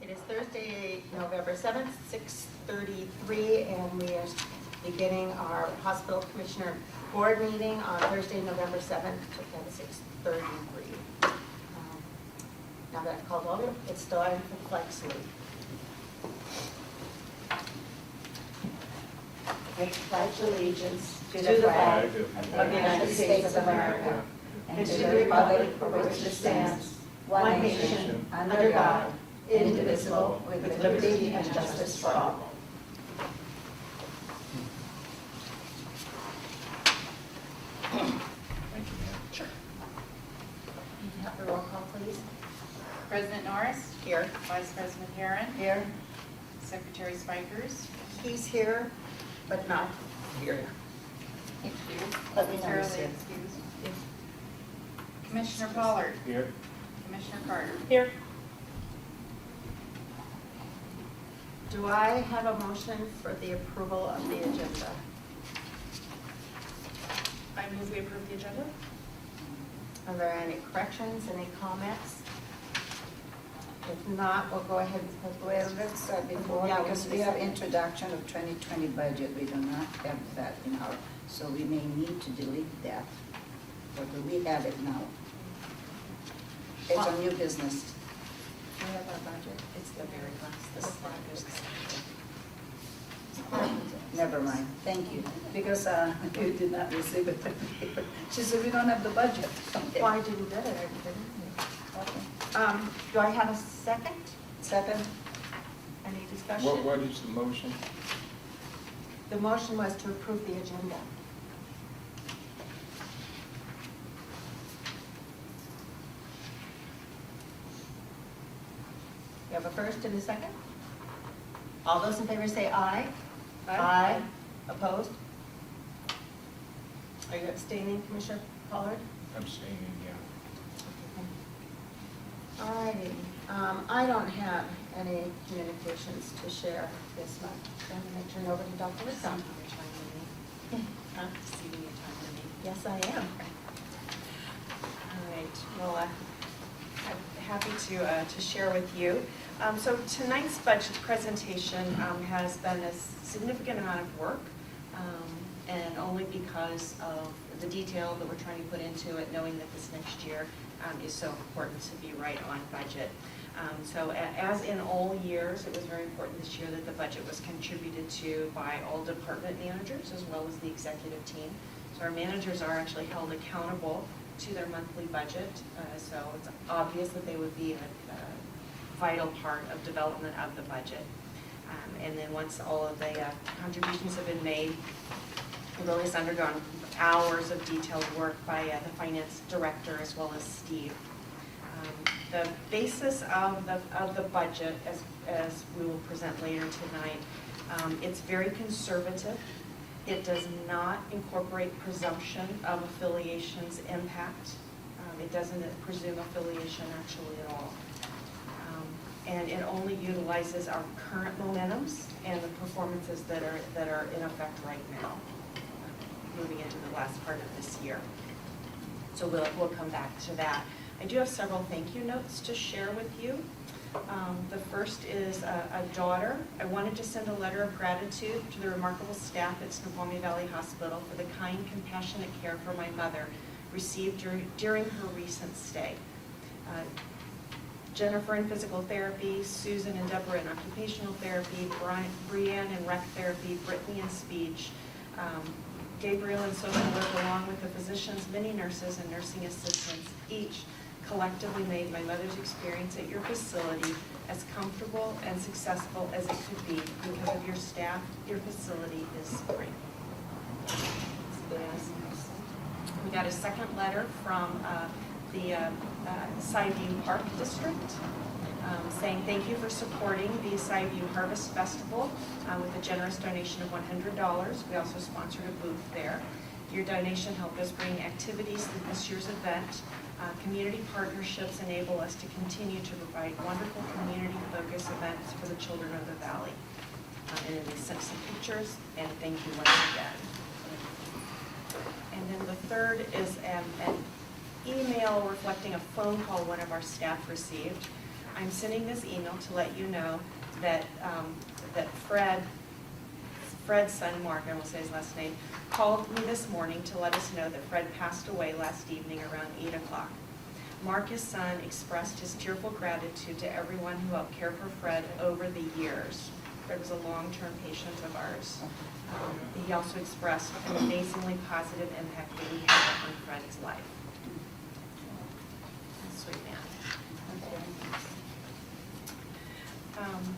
It is Thursday, November 7th, 6:33, and we are beginning our hospital commissioner board meeting on Thursday, November 7th at 6:33. Now that I've called over, it's still time for flag salute. I pledge allegiance to the flag of the United States of America and to the republic for which it stands, one nation, under God, indivisible, with liberty and justice for all. Thank you, ma'am. Sure. You can have the roll call, please. President Norris? Here. Vice President Herron? Here. Secretary Spikers? He's here, but not here. Let me know, Fairly sir. excused. Commissioner Pollard? Here. Commissioner Carter? Here. Do I have a motion for the approval of the agenda? I move we approve the agenda. Are there any corrections, any comments? If not, we'll go ahead and Well, let's start before, Yeah, because we have introduction of 2020 budget, we do not have that in our, so we may need to delete that. Or do we have it now? It's a new business. we have our budget. It's the very last, this slide. Never mind, thank you. Because you did not receive it. She said, we don't have the budget. Okay. Well, I didn't get it, I didn't. Okay. Do I have a second? Second, Any discussion? What is the motion? The motion was to approve the agenda. You have a first and a second? All those in favor say aye. Aye. Opposed? Are you abstaining, Commissioner Pollard? Abstaining, yeah. All righty. I don't have any communications to share this month. I'm going to turn over to Dr. Wisdom. Huh? Yes, I am. All right, well, I'm happy to share with you. So tonight's budget presentation has been a significant amount of work, and only because of the detail that we're trying to put into it, knowing that this next year is so important to be right on budget. So as in all years, it was very important this year that the budget was contributed to by all department managers as well as the executive team. So our managers are actually held accountable to their monthly budget, so it's obvious that they would be a vital part of development of the budget. And then once all of the contributions have been made, it really has undergone hours of detailed work by the finance director as well as Steve. The basis of the budget, as we will present later tonight, it's very conservative. It does not incorporate presumption of affiliation's impact. It doesn't presume affiliation actually at all. And it only utilizes our current momentums and the performances that are in effect right now, moving into the last part of this year. So we'll come back to that. I do have several thank you notes to share with you. The first is a daughter. I wanted to send a letter of gratitude to the remarkable staff at Snoqualmie Valley Hospital for the kind, compassionate care for my mother received during her recent stay. Jennifer in physical therapy, Susan and Deborah in occupational therapy, Brianne in rec therapy, Brittany in speech, Gabriel in social work, along with the physicians, many nurses, and nursing assistants, each collectively made my mother's experience at your facility as comfortable and successful as it could be. Because of your staff, your facility is great. We got a second letter from the Sideview Park District saying thank you for supporting the Sideview Harvest Festival with a generous donation of $100. We also sponsored a booth there. Your donation helped us bring activities to this year's event. Community partnerships enable us to continue to provide wonderful community-focused events for the children of the Valley. And then they sent some pictures, and thank you once again. And then the third is an email reflecting a phone call one of our staff received. I'm sending this email to let you know that, that Fred's son, Mark, I won't say his last name, called me this morning to let us know that Fred passed away last evening around 8 o'clock. Mark, his son, expressed his tearful gratitude to everyone who helped care for Fred over the years. Fred was a long-term patient of ours. He also expressed an amazingly positive impact that he had on Fred's life. Sweet man.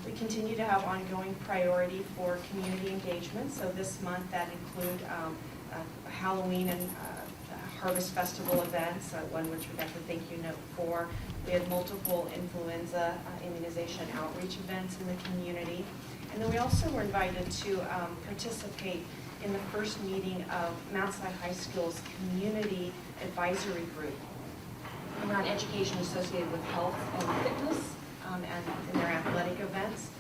We continue to have ongoing priority for community engagement. So this month that include Halloween and Harvest Festival events, one which we got the thank you note for. We had multiple influenza immunization outreach events in the community. And then we also were invited to participate in the first meeting of Mount Si High School's Community Advisory Group around education associated with health and fitness and in their athletic events,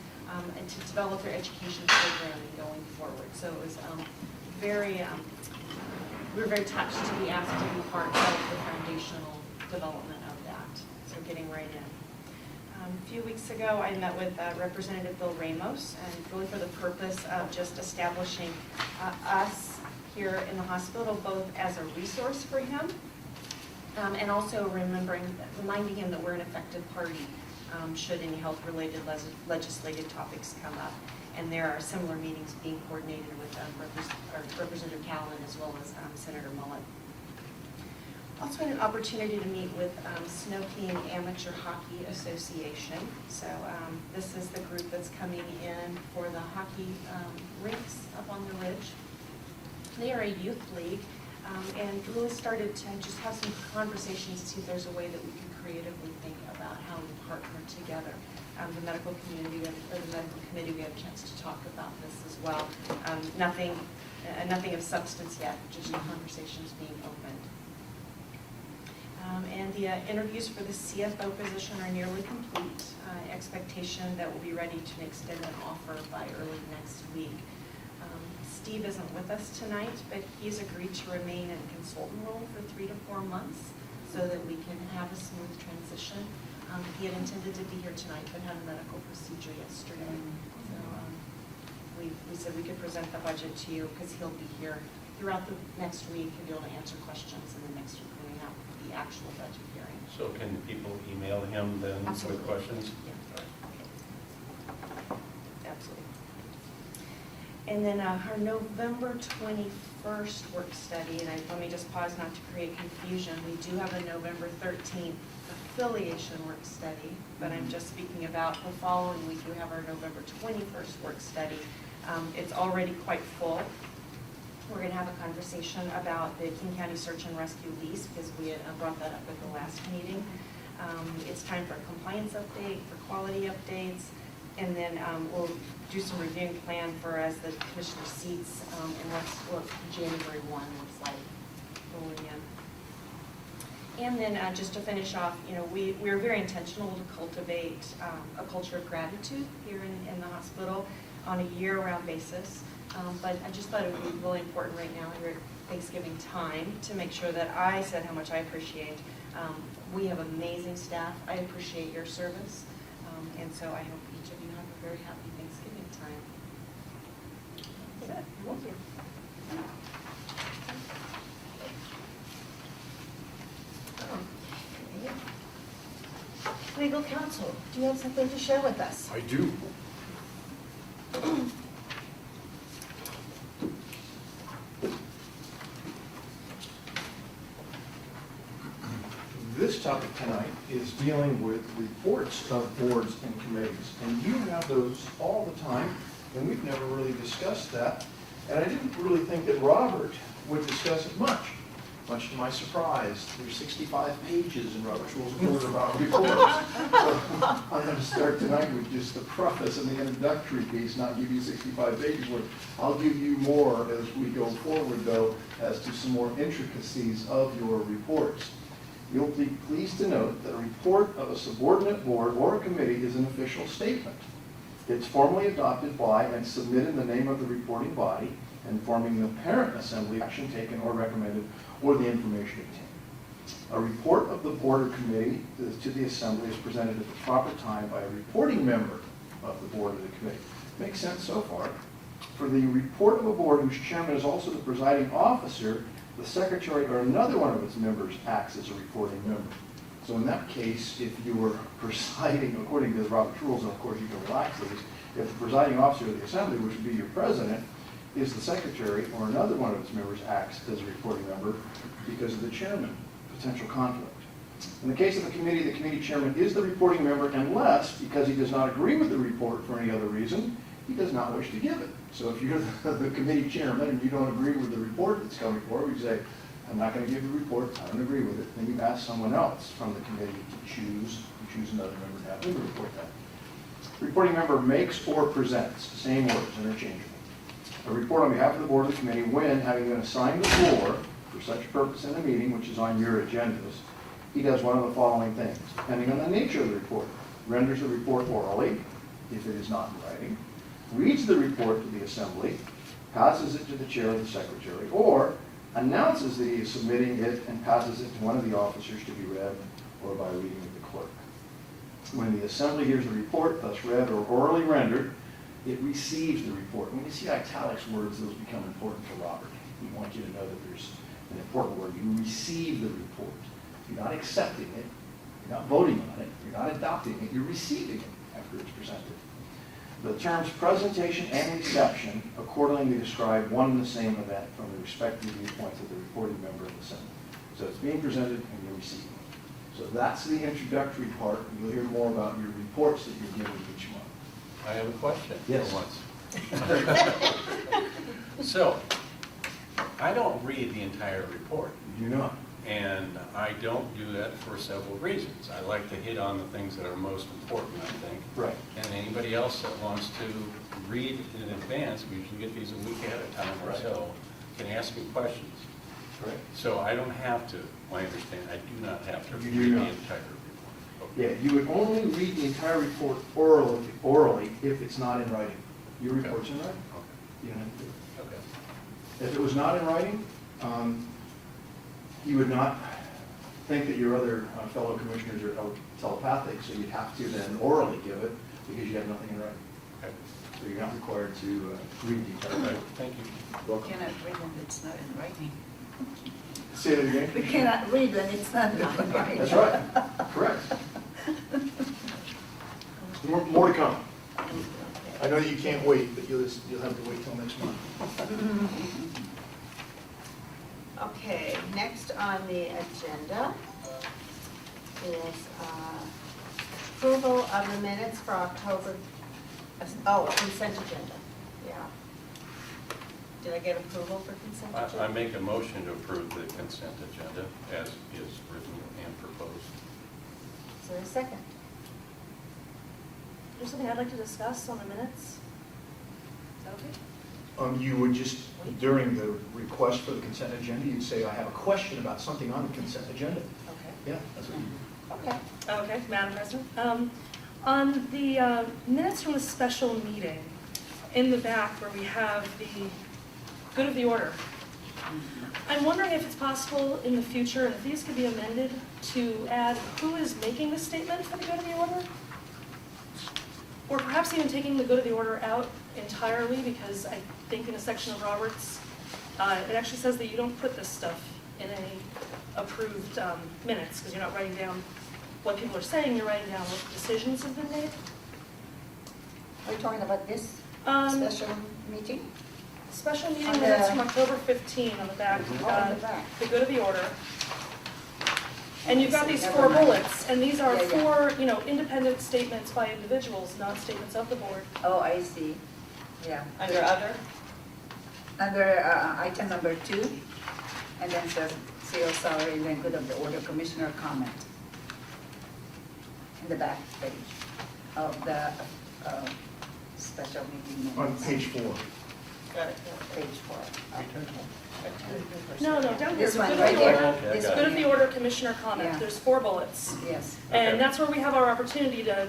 and to develop their education programming going forward. So it was we were very touched to be asked to be part of the foundational development of that. So getting right in. A few weeks ago, I met with Representative Bill Ramos, and really for the purpose of just establishing us here in the hospital, both as a resource for him, and also reminding him that we're an effective party should any health-related legislative topics come up. And there are similar meetings being coordinated with Representative Callan as well as Senator Mullen. Also had an opportunity to meet with Snoqualmie Amateur Hockey Association. So this is the group that's coming in for the hockey rinks up on the ridge. They are a youth league and really started to just have some conversations to see if there's a way that we can creatively think about how we partner together. The medical community or the medical committee, we had a chance to talk about this as well. Nothing of substance yet, just conversations being opened. And the interviews for the CFO position are nearly complete. Expectation that we'll be ready to extend an offer by early next week. Steve isn't with us tonight, but he's agreed to remain in a consultant role for 3 to 4 months so that we can have a smooth transition. He had intended to be here tonight, but had a medical procedure yesterday. So we said we could present the budget to you because he'll be here throughout the next week and be able to answer questions, and then next week when we have the actual budget hearing. So can people email him then Absolutely. with questions? Yeah. Absolutely. And then our November 21st work study, and let me just pause not to create confusion. We do have a November 13th affiliation work study, but I'm just speaking about the following week. We have our November 21st work study. It's already quite full. We're going to have a conversation about the King County Search and Rescue lease because we had brought that up at the last meeting. It's time for a compliance update, for quality updates, and then we'll do some reviewing plan for as the commissioner seats and what January 1 looks like rolling in. And then just to finish off, we're very intentional to cultivate a culture of gratitude here in the hospital on a year-round basis. But I just thought it would be really important right now here at Thanksgiving time to make sure that I said how much I appreciate. We have amazing staff. I appreciate your service. And so I hope each of you have a very happy Thanksgiving time. That's it. Thank you. Legal counsel, do you have something to share with us? I do. This topic tonight is dealing with reports of boards and committees. And you have those all the time, and we've never really discussed that. And I didn't really think that Robert would discuss it much to my surprise. There's 65 pages in Robert's Rules of Order about reports. So I'm going to start tonight with just the preface and the introductory piece, not give you 65 pages worth. I'll give you more as we go forward, though, as to some more intricacies of your reports. You'll be pleased to note that a report of a subordinate board or a committee is an official statement. It's formally adopted by and submitted in the name of the reporting body, informing the parent assembly action taken or recommended or the information obtained. A report of the board or committee to the assembly is presented at the proper time by a reporting member of the board or the committee. Makes sense so far. For the report of a board whose chairman is also the presiding officer, the secretary or another one of its members acts as a reporting member. So in that case, if you were presiding, according to the Robert's rules, and of course you can relax these, if the presiding officer of the assembly, which would be your president, is the secretary or another one of its members acts as a reporting member because of the chairman, potential conflict. In the case of the committee chairman is the reporting member unless, because he does not agree with the report for any other reason, he does not wish to give it. So if you're the committee chairman and you don't agree with the report that's coming forward, you say, I'm not going to give the report, I don't agree with it, then you ask someone else from the committee to choose another member to have them report that. Reporting member makes or presents, same words, interchangeable. A report on behalf of the board or the committee when, having been assigned the floor for such purpose in the meeting, which is on your agendas, he does one of the following things, depending on the nature of the report. Renders the report orally, if it is not in writing, reads the report to the assembly, passes it to the chair or the secretary, or announces that he is submitting it and passes it to one of the officers to be read or by reading of the clerk. When the assembly hears the report, thus read or orally rendered, it receives the report. When you see italics words, those become important to Robert. We want you to know that there's an important word. You receive the report. You're not accepting it. You're not voting on it. You're not adopting it. You're receiving it after it's presented. The terms presentation and reception accordingly describe one and the same event from the respective viewpoints of the reporting member of the assembly. So it's being presented and you're receiving it. So that's the introductory part. You'll hear more about your reports that you're giving each month. I have a question Yes. for once. So, I don't read the entire report, You do not. and I don't do that for several reasons. I like to hit on the things that are most important, I think. Right. And anybody else that wants to read in advance, we usually get these a week ahead of time or so, can ask me questions. Correct. So I don't have to, I understand, I do not have to You do read the not. entire report. Yeah, you would only read the entire report orally if it's not in writing. Your report's in writing. You don't have to do it. Okay. If it was not in writing, you would not think that your other fellow commissioners are telepathic, so you'd have to then orally give it because you have nothing in writing. Okay. So you're not required to read the entire Okay. report. Thank you. Welcome. Cannot read when it's not in writing. Say that again? We cannot read when it's not in writing. That's right. Correct. More to come. I know you can't wait, but you'll have to wait till next month. Okay, next on the agenda is approval of the minutes for October, consent agenda, yeah. Did I get approval for consent agenda? I make a motion to approve the consent agenda as is written and proposed. Is there a second? There's something I'd like to discuss on the minutes. Is that okay? You would just, during the request for the consent agenda, you'd say, I have a question about something on the consent agenda. Okay. Yeah, that's what you do. Okay. Okay, Madam President. On the minutes from the special meeting, in the back where we have the good of the order, I'm wondering if it's possible in the future, and if these could be amended, to add who is making the statement for the good of the order? Or perhaps even taking the good of the order out entirely, because I think in a section of Roberts, it actually says that you don't put this stuff in any approved minutes, because you're not writing down what people are saying, you're writing down what decisions have been made. Are you talking about this special meeting? Special meeting On the- minutes from October 15 on the back, you've Oh, on got the back. the good of the order. And you've got these 4 bullets, and these are Yeah, 4, independent statements by individuals, not statements of the board. Oh, I see. Yeah. Under other? Under item number 2, and then says sales salary, and then good of the order, commissioner comment. In the back page of the special meeting On minutes. page 4. Got it. Page 4. No, down here, This the one good right of the there. order, Okay, I This got good it. of the order, commissioner comment. Yeah. There's 4 bullets. Yes. And Okay. that's where we have our opportunity to,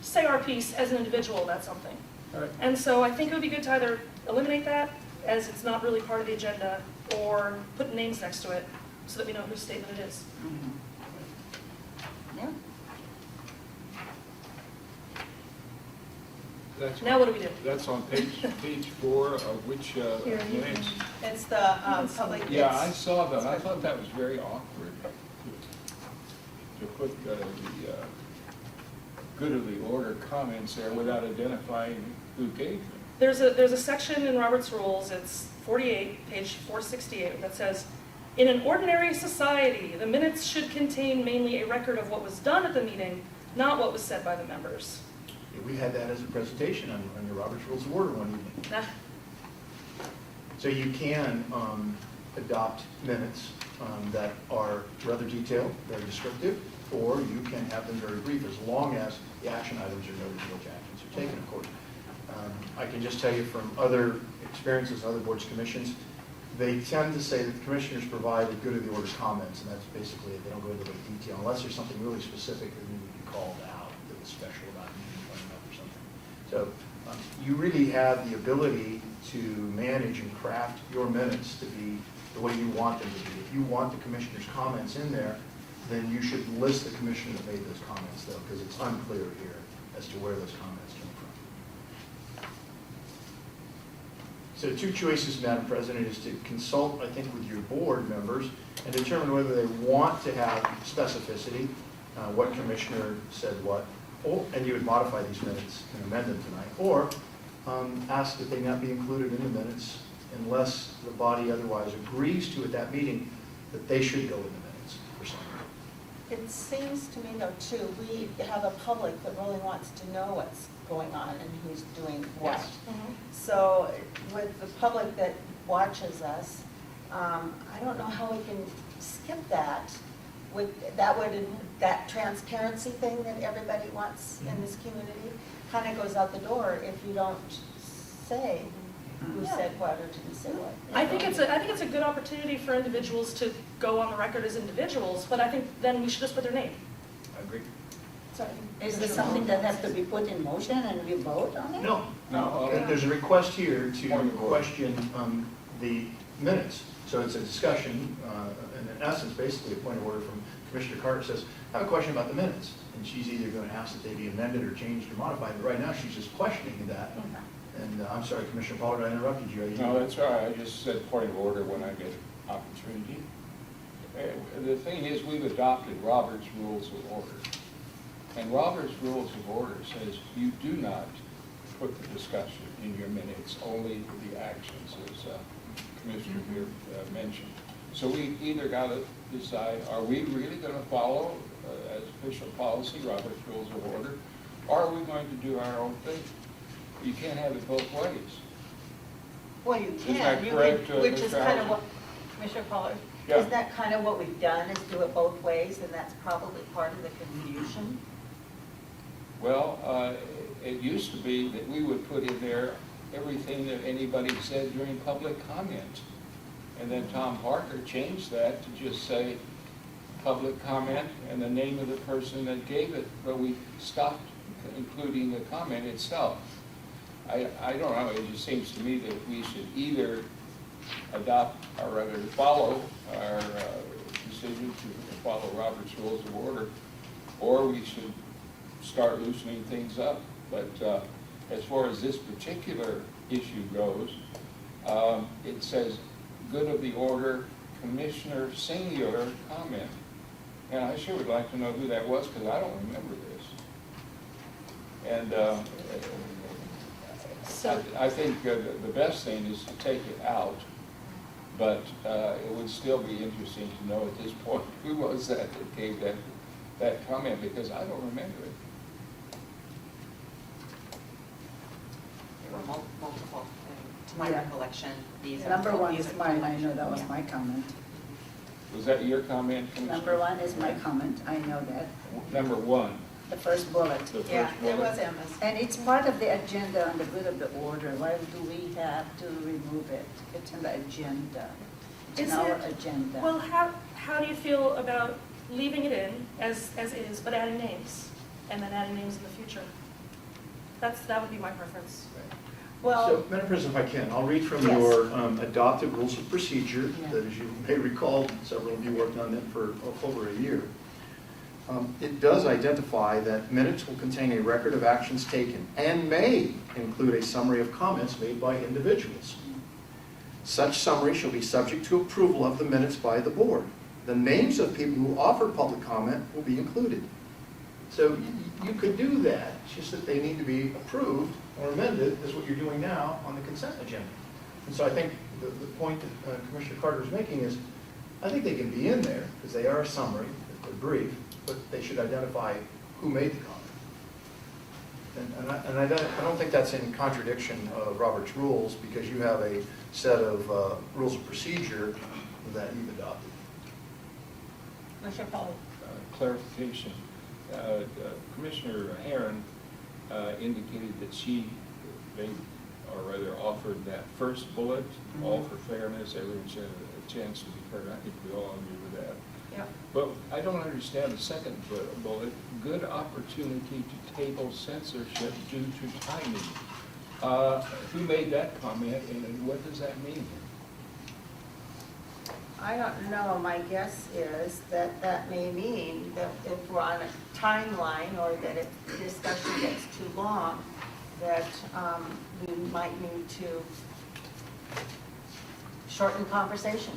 say our piece as an individual about something. All right. And so I think it would be good to either eliminate that, as it's not really part of the agenda, or put names next to it, so that we know whose statement it is. Mhm. Yeah. That's, Now what do we do? that's on page 4 of which Here, you minutes? It's the public. Yeah, I it's- saw that. I thought that was very awkward to put the good of the order comments there without identifying who gave them. There's a section in Robert's Rules, it's 48, page 468, that says, "In an ordinary society, the minutes should contain mainly a record of what was done at the meeting, not what was said by the members." We had that as a presentation on your Robert's Rules of Order one evening. Nah. So you can adopt minutes that are rather detailed, very descriptive, or you can have them very brief, as long as the action items are noted and which actions are taken, of course. I can just tell you from other experiences, other boards, commissions, they tend to say that the commissioners provide the good of the order comments, and that's basically it. They don't go into great detail, unless there's something really specific that needed to be called out, that was special about a meeting coming up or something. So you really have the ability to manage and craft your minutes to be the way you want them to be. If you want the commissioner's comments in there, then you should list the commissioner that made those comments, though, because it's unclear here as to where those comments came from. So two choices, Madam President, is to consult, I think, with your board members and determine whether they want to have specificity, what commissioner said what, and you would modify these minutes and amend them tonight, or ask that they not be included in the minutes unless the body otherwise agrees to at that meeting that they should go in the minutes for some reason. It seems to me though too, we have a public that really wants to know what's going on and who's doing what. So with the public that watches us, I don't know how we can skip that. That transparency thing that everybody wants in this community kind of goes out the door if you don't say who said what or didn't say what. I think it's a good opportunity for individuals to go on the record as individuals, but I think then we should just put their name. I agree. Sorry. Is this something that has to be put in motion and we vote on it? No, No, there's a request here to Point of order. question the minutes. So it's a discussion, and in essence, basically a point of order from Commissioner Carter says, I have a question about the minutes. And she's either going to ask that they be amended or changed or modified, but right now she's just questioning that. And I'm sorry, Commissioner Pollard, I interrupted you. No, that's all right. I just said point of order when I get opportunity. The thing is, we've adopted Robert's Rules of Order. And Robert's Rules of Order says you do not put the discussion in your minutes, only the actions, as Commissioner here mentioned. So we either got to decide, are we really going to follow, as official policy, Robert's Rules of Order, or are we going to do our own thing? You can't have it both ways. Well, you Isn't that can, you correct, could, which is Mr. kind of Hauser? what, Commissioner Pollard, Yeah. isn't that kind of what we've done, is do it both ways, and that's probably part of the confusion? Well, it used to be that we would put in there everything that anybody said during public comment. And then Tom Parker changed that to just say public comment and the name of the person that gave it, but we stopped including the comment itself. I don't know, it just seems to me that we should either adopt, or rather follow our decision to follow Robert's Rules of Order, or we should start loosening things up. But as far as this particular issue goes, it says, good of the order, Commissioner singular comment. And I sure would like to know who that was, because I don't remember this. And So, I think the best thing is to take it out, but it would still be interesting to know at this point who was that gave that comment, because I don't remember it. There were multiple, to my Yeah. recollection, these are. Number one these is are- mine, I know that was Yeah. my comment. Was that your comment, Commissioner? Number one is my comment, I know that, Number one, the first bullet. the first Yeah, it bullet. was Emma's. And it's part of the agenda on the good of the order. Why do we have to remove it? It's in the agenda. It's in Is our it? agenda. well, how do you feel about leaving it in as is, but adding names, and then adding names in the future? That would be my preference. Well, So, Madam President, if I can, I'll read from Yes. your adopted rules of procedure, Yeah. that as you may recall, several of you worked on it for over a year. It does identify that minutes will contain a record of actions taken and may include a summary of comments made by individuals. Such summary shall be subject to approval of the minutes by the board. The names of people who offered public comment will be included. So you could do that, it's just that they need to be approved or amended, is what you're doing now on the consent agenda. And so I think the point that Commissioner Carter is making is, I think they can be in there, because they are a summary, they're brief, but they should identify who made the comment. And I don't think that's in contradiction of Robert's rules, because you have a set of rules of procedure that you've adopted. Commissioner Paul. Clarification. Commissioner Herron indicated that she made, or rather offered that first bullet, all for fairness, everyone should have a chance to be heard. I think we all agree with that. Yep. But I don't understand the second bullet, good opportunity to table censorship due to timing. Who made that comment, and what does that mean? I don't know, my guess is that that may mean that if we're on a timeline, or that if the discussion gets too long, that we might need to shorten the conversation.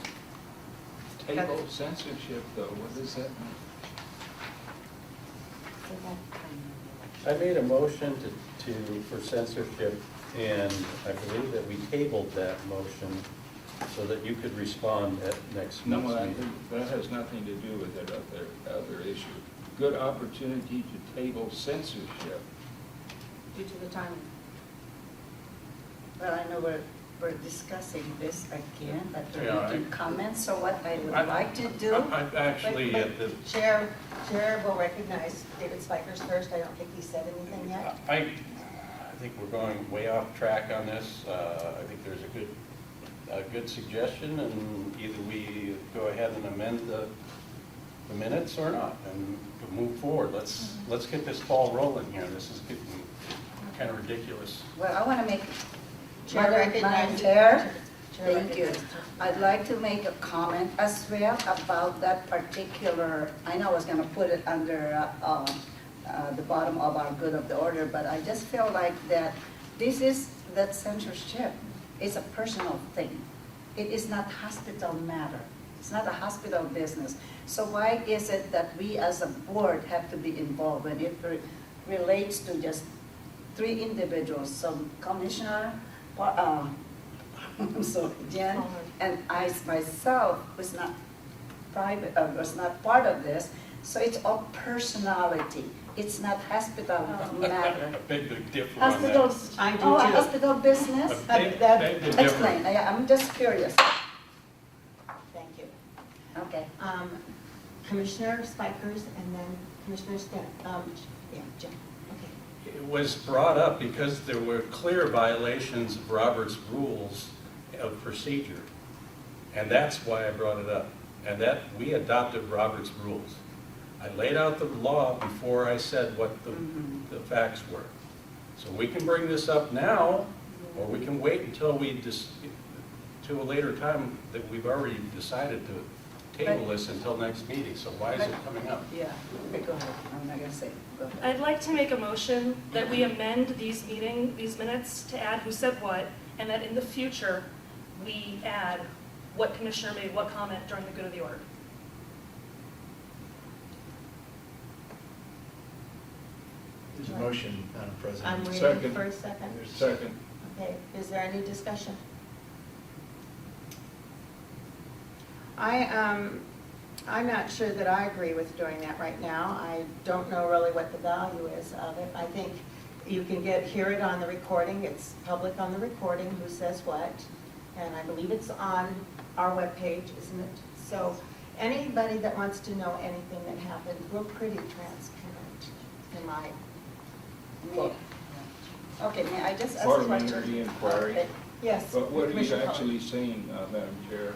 Table censorship, though, what does that mean? I made a motion for censorship, and I believe that we tabled that motion so that you could respond at next No, month's I meeting. think that has nothing to do with that other issue. Good opportunity to table censorship. Due to the timing. Well, I know we're discussing this again, but Yeah, we can comment, so what I would like to do. I'm actually But at the, Chair will recognize David Spikers first. I don't think he said anything yet. I think we're going way off track on this. I think there's a good suggestion, and either we go ahead and amend the minutes or not, and move forward. Let's get this ball rolling here. This is getting kind of ridiculous. Well, I want to make, Chair Madam recognizes- Chair, Chair thank you. recognizes- I'd like to make a comment as well about that particular, I know I was going to put it under the bottom of our good of the order, but I just feel like that that censorship is a personal thing. It is not hospital matter. It's not a hospital business. So why is it that we as a board have to be involved when it relates to just 3 individuals, some commissioner, I'm sorry, Jen, and I myself was not private, was not part of this. So it's all personality. It's not hospital matter. A big difference on that. Hospitals, I do oh, a too. hospital business? A big difference. Explain, I'm just curious. Thank you. Okay. Commissioner Spikers and then Commissioner Jim. Okay. It was brought up because there were clear violations of Robert's rules of procedure. And that's why I brought it up. And that we adopted Robert's rules. I laid out the law before I said what the facts were. So we can bring this up now, or we can wait until to a later time that we've already decided to table this until next meeting. So why is it coming up? Yeah, go ahead. I'm not going to say, go ahead. I'd like to make a motion that we amend these minutes to add who said what, and that in the future, we add what commissioner made what comment during the good of the order. There's a motion, Madam President. I'm waiting Second. for a second. Second. Okay, is there any discussion? I'm not sure that I agree with doing that right now. I don't know really what the value is of it. I think you can hear it on the recording. It's public on the recording, who says what. And I believe it's on our webpage, isn't it? So anybody that wants to know anything that happened, we're pretty transparent in my. Okay, may I just ask a Parliamentary question? inquiry. Okay. Yes. But what are you Commissioner Poe. actually saying, Madam Chair?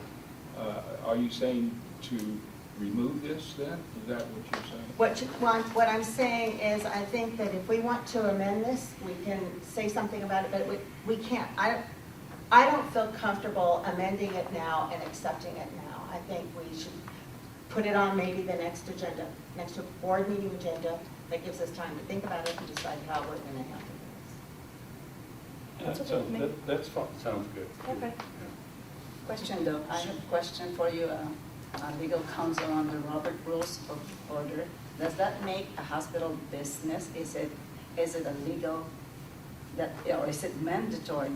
Are you saying to remove this then? Is that what you're saying? What I'm saying is, I think that if we want to amend this, we can say something about it, but we can't. I don't feel comfortable amending it now and accepting it now. I think we should put it on maybe the next agenda, next board meeting agenda. That gives us time to think about it and decide how we're going to handle That's okay So with me. That's fine, sounds good. Okay. Question though, I have a question for you, legal counsel on the Robert Rules of Order. Does that make a hospital business? Is it a legal, or is it mandatory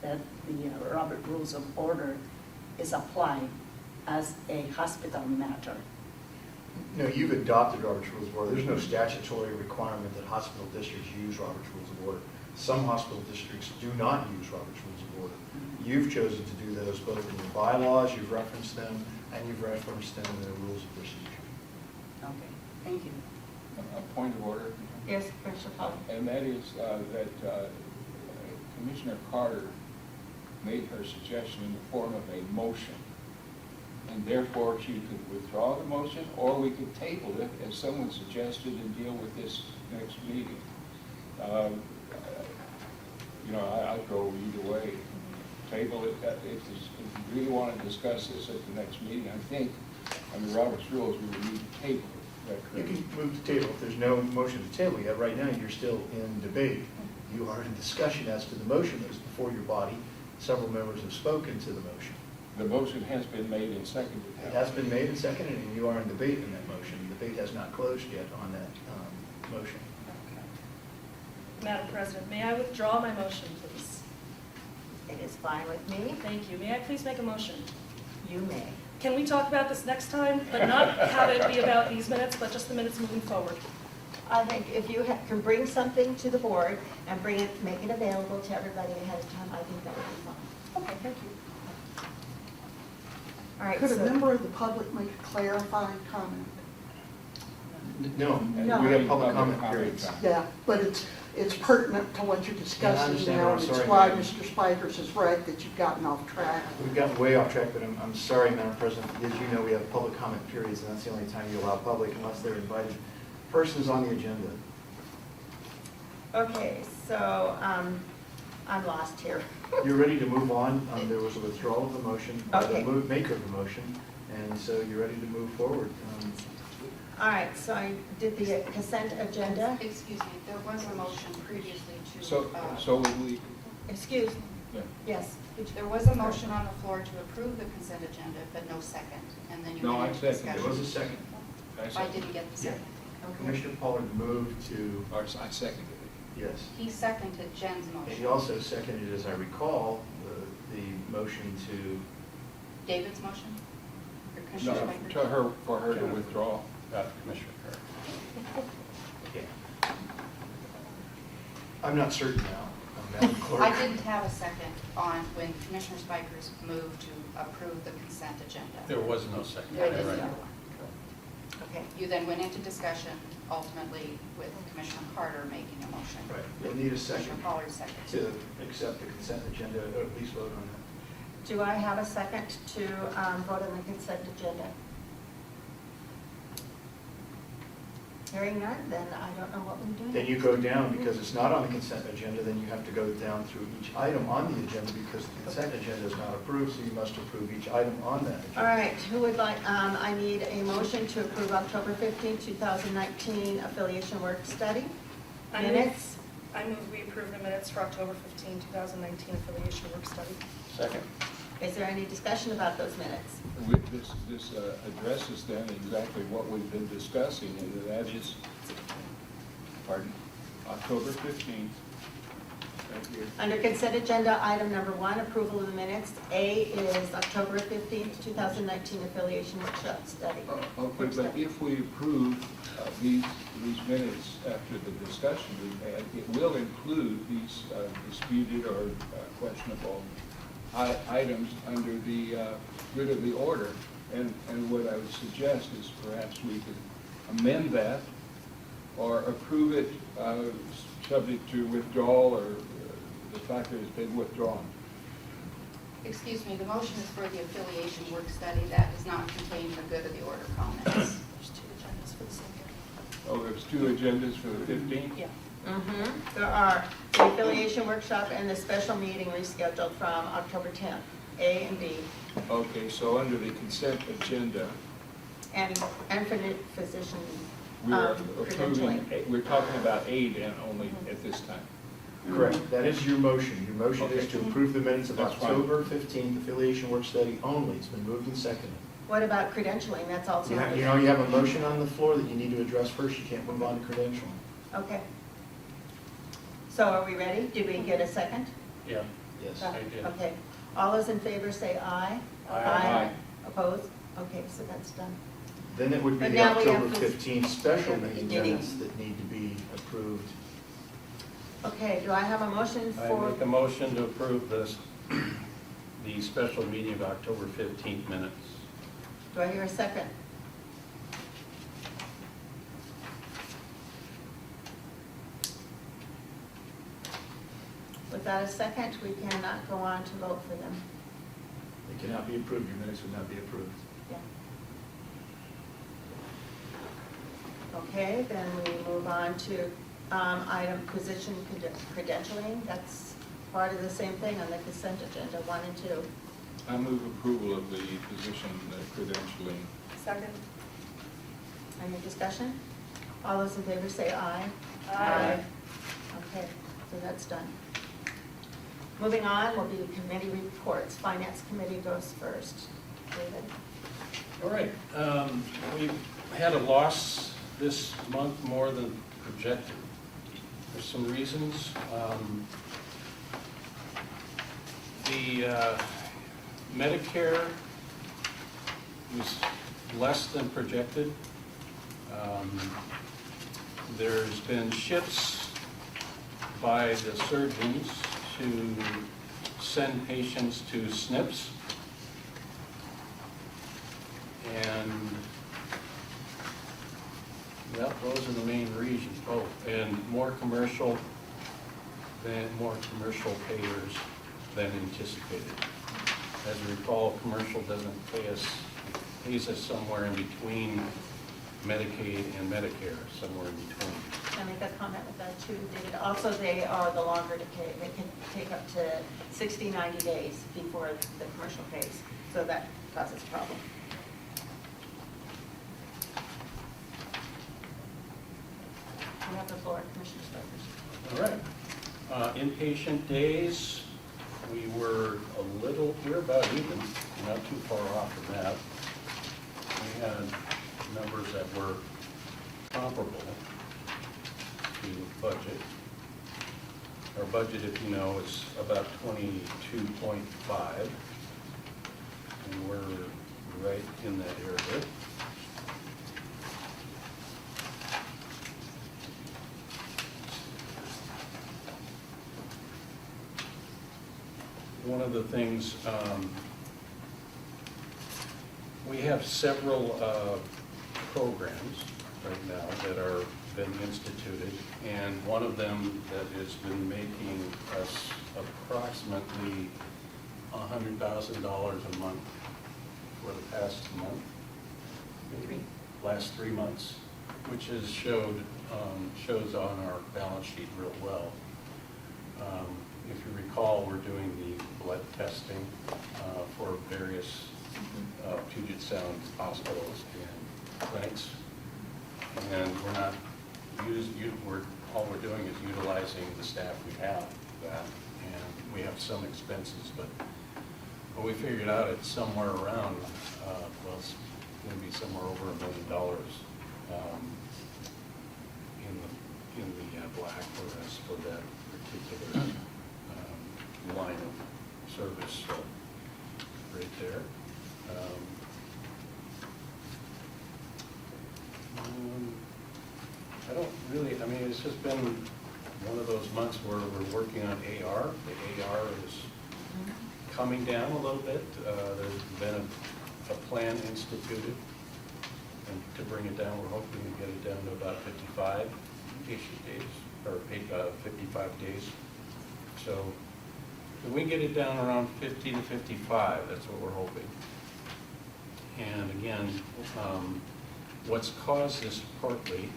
that the Robert Rules of Order is applied as a hospital matter? No, you've adopted Robert's Rules of Order. There's no statutory requirement that hospital districts use Robert's Rules of Order. Some hospital districts do not use Robert's Rules of Order. You've chosen to do those both in your bylaws, you've referenced them, and you've referenced them in the rules of procedure. Okay, thank you. A point of order? it. Yes, Commissioner Polly? And that is that Commissioner Carter made her suggestion in the form of a motion. And therefore, she could withdraw the motion, or we could table it, as someone suggested, and deal with this next meeting. I'd go either way. Table it, if you really want to discuss this at the next meeting, I think, under Robert's rules, we would need to table it. Is that You correct? can move the table. If there's no motion to table yet, right now, you're still in debate. You are in discussion as to the motion that is before your body. Several members have spoken to the motion. The motion has been made and seconded. It has been made and seconded, and you are in debate in that motion. The debate has not closed yet on that motion. Madam President, may I withdraw my motion, please? It is fine with me. Thank you. May I please make a motion? You may. Can we talk about this next time, but not have it be about these minutes, but just the minutes moving forward? I think if you can bring something to the board and make it available to everybody ahead of time, I think that would be fine. Okay, thank you. All right, Could a so, member of the public make a clarifying comment? No, No. we have public comment periods. Yeah, but it's pertinent to what you're discussing understand, now, I'm and it's sorry, why ma'am. Mr. Spikers is right that you've gotten off track. We've gotten way off track, but I'm sorry, Madam President. As you know, we have public comment periods, and that's the only time you allow public unless they're invited. Persons on the agenda. okay, so I'm lost here. You're ready to move on. There was a withdrawal of the motion by the Okay. maker of the motion, and so you're ready to move forward. All right, so I did the consent agenda. Excuse me, there was a motion previously to, So would we, Excuse, yeah. yes. there was a motion on the floor to approve the consent agenda, but no second, and then you No, I went into second. discussion. There was a second. I didn't get the Yeah. second. Okay. Commissioner Pollard moved to, Or I seconded it. yes. He seconded Jen's And he motion. also seconded, as I recall, the motion to, David's motion? Or Commissioner No, Spiker? for her to withdraw. Commissioner Carter. yeah. I'm not certain now, Madam Clerk. I didn't have a second on when Commissioner Spikers moved to approve the consent agenda. There was no second. There is Right. no. Okay. You then went into discussion ultimately with Commissioner Carter making a motion. Right, we'll need a second Commissioner Pollard second. to accept the consent agenda, or at least vote on that. Do I have a second to vote on the consent agenda? Hearing none, then I don't know what we're doing. Then you go down, because it's not on the consent agenda, then you have to go down through each item on the agenda, because the consent agenda is not approved, so you must approve each item on that agenda. All right, who would like, I need a motion to approve October 15, 2019 affiliation work study. I move- Minutes. I move we approve the minutes for October 15, 2019 affiliation work study. Second. Is there any discussion about those minutes? This addresses then exactly what we've been discussing, and that is, pardon, October 15th. Thank you. Under consent agenda, item number 1, approval of the minutes. A is October 15, 2019 affiliation workshop study. Okay, but if we approve these minutes after the discussion we've had, it will include these disputed or questionable items under the good of the order. And what I would suggest is perhaps we could amend that or approve it subject to withdrawal or the fact that it's been withdrawn. Excuse me, the motion is for the affiliation work study. That does not contain the good of the order comments. There's two agendas for the same day. Oh, there's two agendas for the 15th? Yeah. There are the affiliation workshop and the special meeting rescheduled from October 10th, A and B, Okay, so under the consent agenda, and for the physician we're credentialing. approving, we're talking about aid and only at this time. Correct, that is your motion. Your motion is to approve the minutes of That's fine. October 15th affiliation work study only. It's been moved and seconded. What about credentialing? That's also. You know, you have a motion on the floor that you need to address first. You can't move on to credentialing. Okay. So are we ready? Did we get a second? Yeah. Yes. I did. Okay. All those in favor say aye. Aye. Opposed? Okay, so that's done. Then it would be But the now we October have to- 15th special Yeah, meeting meeting. minutes that need to be approved. Okay, do I have a motion I for, make a motion to approve this, the special meeting of October 15th minutes. do I hear a second? Without a second, we cannot go on to vote for them. It cannot be approved. Your minutes would not be approved. Yeah. Okay, then we move on to item position credentialing. That's part of the same thing on the consent agenda, 1 and 2. I move approval of the position credentialing. Second. Any discussion? All those in favor say aye. Aye. Okay, so that's done. Moving on will be committee reports. Finance committee goes first. David? All right, we've had a loss this month more than projected. There's some reasons. The Medicare was less than projected. There's been shifts by the surgeons to send patients to SNPs. And, well, those are the main reasons, both. And more commercial payers than anticipated. As you recall, commercial doesn't pay us, pays us somewhere in between Medicaid and Medicare, somewhere in between. Can I make a comment with that too, David? Also, they are the longer decay. They can take up to 60, 90 days before the commercial pays. So that causes a problem. You have the floor, Commissioner Spokers. All right. Inpatient days, we're about even, not too far off from that. We had numbers that were comparable to budget. Our budget, if you know, is about 22.5, and we're right in that area. One of the things, we have several programs right now that are been instituted, and one of them that has been making us approximately $100,000 a month for the past month, maybe last 3 months, which is shows on our balance sheet real well. If you recall, we're doing the blood testing for various Puget Sound hospitals and clinics, and all we're doing is utilizing the staff we have for that, and we have some expenses, but we figured out it's somewhere around, it's going to be somewhere over $1 million in the black for us for that particular line of service, so right there. I don't really, it's just been one of those months where we're working on AR. The AR is coming down a little bit. There's been a plan instituted, and to bring it down, we're hoping to get it down to about 55 patient days, or 55 days. So If we get it down around 50 to 55, that's what we're hoping. And again, what's caused this partly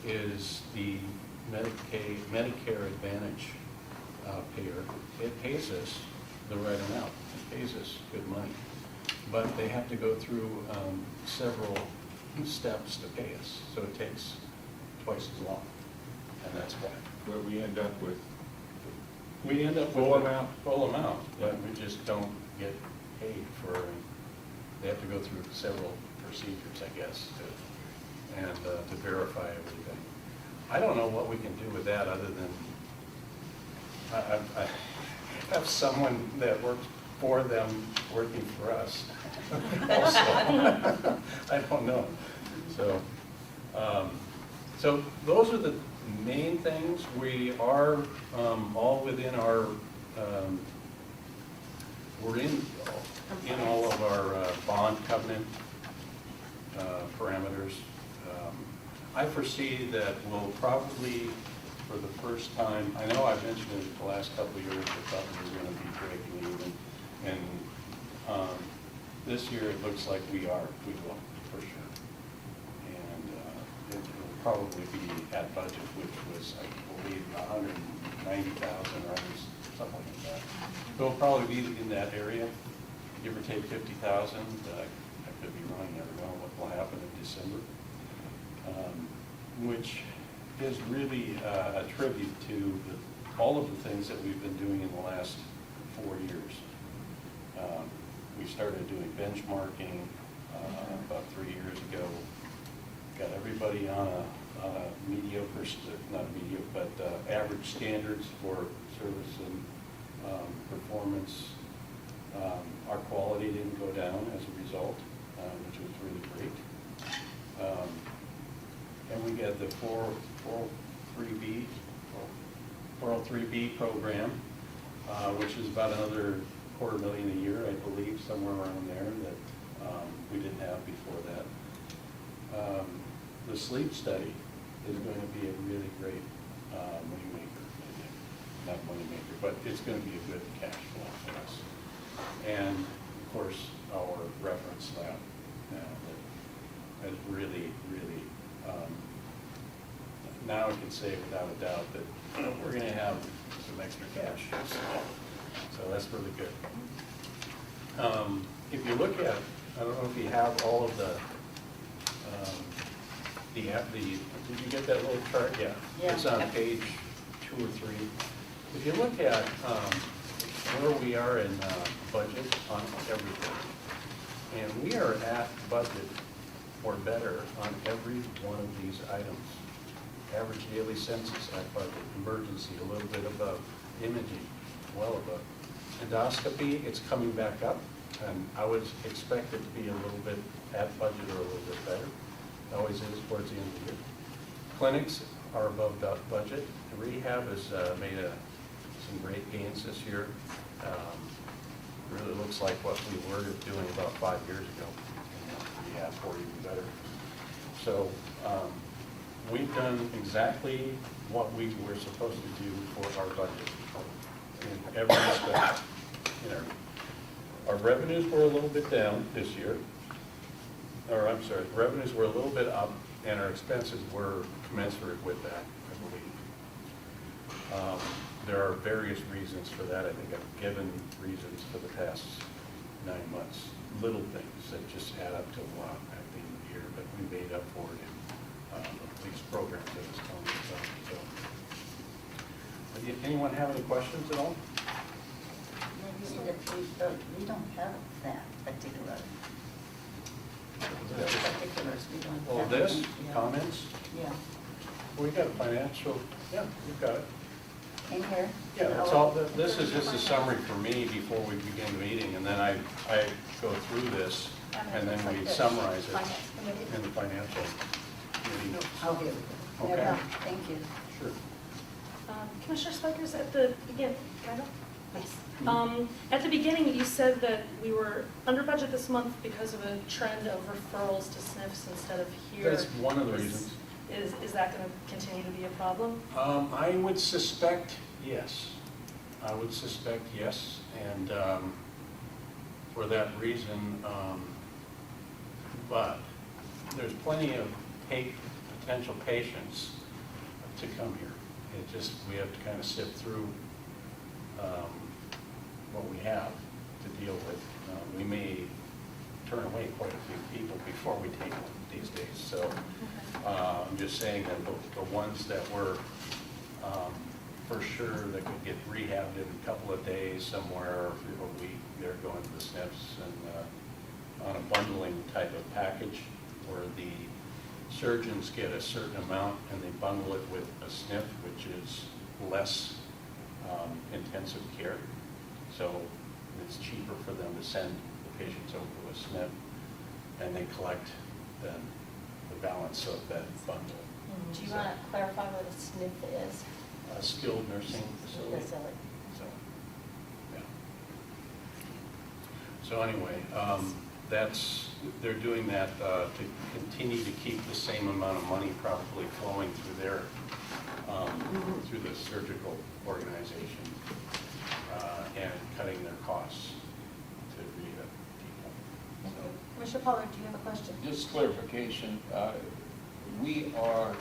is the Medicare Advantage payer. It pays us the right amount, it pays us good money. But they have to go through several steps to pay us, so it takes twice as long, and that's why. Where we end up with We end up Full with amount? Full amount, but we just don't get paid for, they have to go through several procedures, I guess, to verify everything. I don't know what we can do with that other than, I have someone that works for them working for us also. I don't know. So those are the main things. We are all within our, we're in all of our bond covenant parameters. I foresee that we'll probably, for the first time, I know I've mentioned it the last couple of years, I thought we were going to be breaking even. And this year, it looks like we will, for sure. And it will probably be at budget, which was, I believe, 190,000 or something like that. So it'll probably be in that area, give or take 50,000. I could be wrong, I never know what will happen in December. Which is really a tribute to all of the things that we've been doing in the last 4 years. We started doing benchmarking about 3 years ago. Got everybody on a mediocre, not mediocre, but average standards for service and performance. Our quality didn't go down as a result, which was really great. And we got the 403B program, which is about another $250,000 a year, I believe, somewhere around there that we didn't have before that. The sleep study is going to be a really great moneymaker. Not moneymaker, but it's going to be a good cash flow for us. And of course, our reference lab that has really, really, now I can say without a doubt that we're going to have some extra cash. So that's really good. If you look at, I don't know if you have all of did you get that little chart? Yeah. Yeah. It's on page 2 or 3. If you look at where we are in budget on everything, and we are at budget or better on every one of these items. Average daily census at budget, emergency a little bit above, imaging well above. Endoscopy, it's coming back up, and I would expect it to be a little bit at budget or a little bit better. It always is towards the end of the year. Clinics are above budget. Rehab has made some great gains this year. Really looks like what we were doing about 5 years ago. Rehab or even better. So we've done exactly what we were supposed to do for our budget in every respect. Our revenues were a little bit down this year. Or I'm sorry, revenues were a little bit up, and our expenses were commensurate with that, I believe. There are various reasons for that. I think I've given reasons for the past 9 months. Little things that just add up to a lot at the end of the year, but we made up for it in these programs that is coming. So, anyone have any questions at all? We don't have that particular. Those particulars, we don't Oh, have. this, Yeah. comments? Yeah. We got a financial, yeah, we've got it. In here? Yeah, that's all, this is just a summary for me before we begin the meeting, and then I go through this, and then we summarize it in the financial committee notes. Oh, here we go. Okay. Yeah, thank you. Sure. Commissioner Spikers, at the beginning, at the beginning, you said that we were under budget this month because of a trend of referrals to SNFs instead of here. That's one of the reasons. Is that going to continue to be a problem? I would suspect yes. I would suspect yes, and for that reason, but there's plenty of potential patients to come here. It just, we have to kind of sift through what we have to deal with. We may turn away quite a few people before we take them these days. So I'm just saying that the ones that were for sure that could get rehabbed in a couple of days somewhere, or a week, they're going to the SNFs and on a bundling type of package where the surgeons get a certain amount and they bundle it with a SNF, which is less intensive care. So it's cheaper for them to send the patients over to a SNF, and they collect then the balance of that bundle. Do you want to clarify what a SNF is? A skilled nursing facility. So, yeah. So anyway, they're doing that to continue to keep the same amount of money probably flowing through their, through the surgical organization, and cutting their costs to rehab people. So, Commissioner Pollard, do you have a question? Just clarification, we are an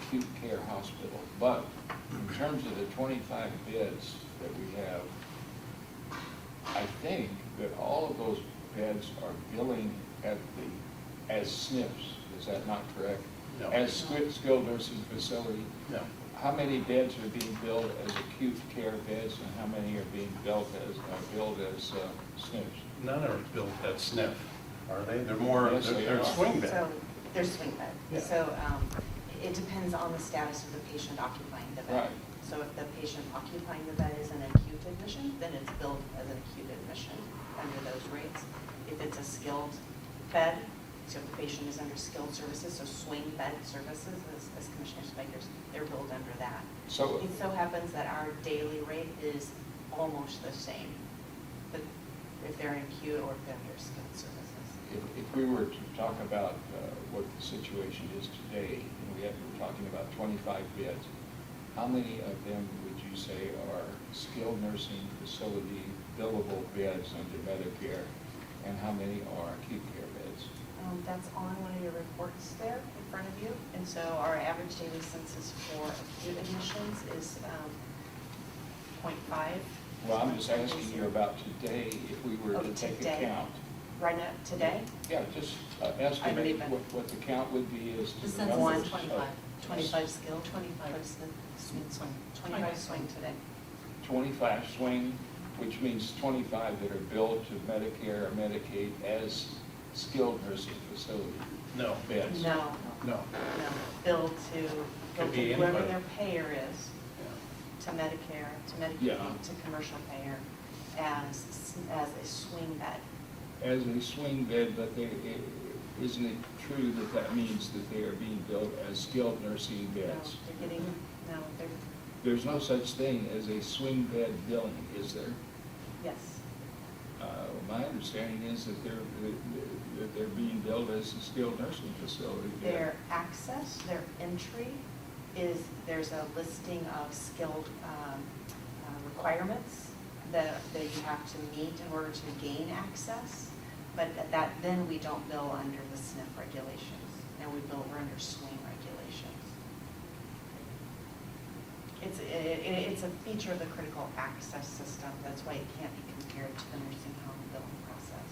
acute care hospital, but in terms of the 25 beds that we have, I think that all of those beds are billing at as SNFs. Is that not correct? No. As skilled nursing facility? No. How many beds are being billed as acute care beds, and how many are being billed as SNFs? None are built at SNF, are they? They're more, Yes, they they're are. swing bed. So they're swing bed. Yeah. So it depends on the status of the patient occupying the bed. Right. So if the patient occupying the bed is an acute admission, then it's billed as an acute admission under those rates. If it's a skilled bed, so if the patient is under skilled services, so swing bed services, as Commissioner Spikers, they're billed under that. So It so happens that our daily rate is almost the same, but if they're in acute or if they're under skilled services. if we were to talk about what the situation is today, and we're talking about 25 beds, how many of them would you say are skilled nursing facility billable beds under Medicare, and how many are acute care beds? That's on one of your reports there in front of you. And so our average daily census for acute admissions is 0.5. Well, I'm just asking you about today, if we were Oh, to take a today. count. Right now, today, Yeah, just believe estimate it. what the count would be as to The the census numbers. is 25. 25 skilled, 25 swing. 25 swing today. 25 swing, which means 25 that are billed to Medicare or Medicaid as skilled nursing facility No. beds. No, No. no, billed to Could be whoever anybody. their payer is, Yeah. to Medicare, to Medicaid, Yeah. to commercial payer, as a swing bed. As a swing bed, but isn't it true that that means that they are being billed as skilled nursing No, beds? they're getting, no, they're, There's no such thing as a swing bed billing, is there? yes. My understanding is that they're being billed as a skilled nursing facility bed. Their access, their entry is, there's a listing of skilled requirements that you have to meet in order to gain access. But then we don't bill under the SNF regulations, and we're under swing regulations. It's a feature of the critical access system. That's why it can't be compared to the nursing home billing process.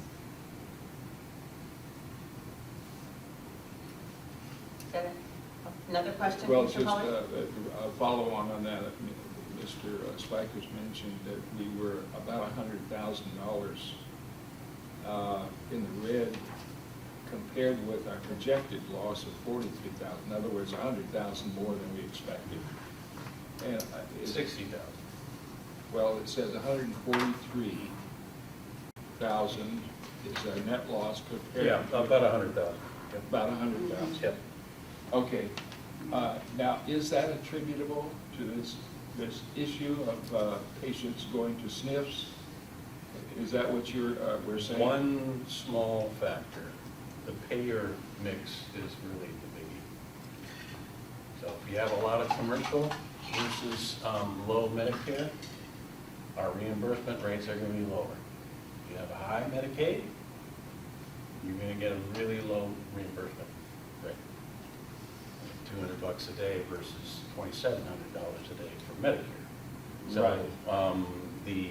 Another question, Well, Commissioner just Pollard? a follow-on on that, Mr. Spikers mentioned that we were about $100,000 in the red compared with our projected loss of $43,000. In other words, $100,000 more than we expected. And 60,000. well, it says 143,000 is our net loss compared. Yeah, about 100,000. About 100,000. Yep. Okay, now, is that attributable to this issue of patients going to SNFs? Is that what we're saying? One small factor, the payer mix is really the biggie. So if you have a lot of commercial, versus low Medicare, our reimbursement rates are going to be lower. If you have a high Medicaid, you're going to get a really low reimbursement rate. $200 a day versus $2,700 a day for Medicare. So Right. the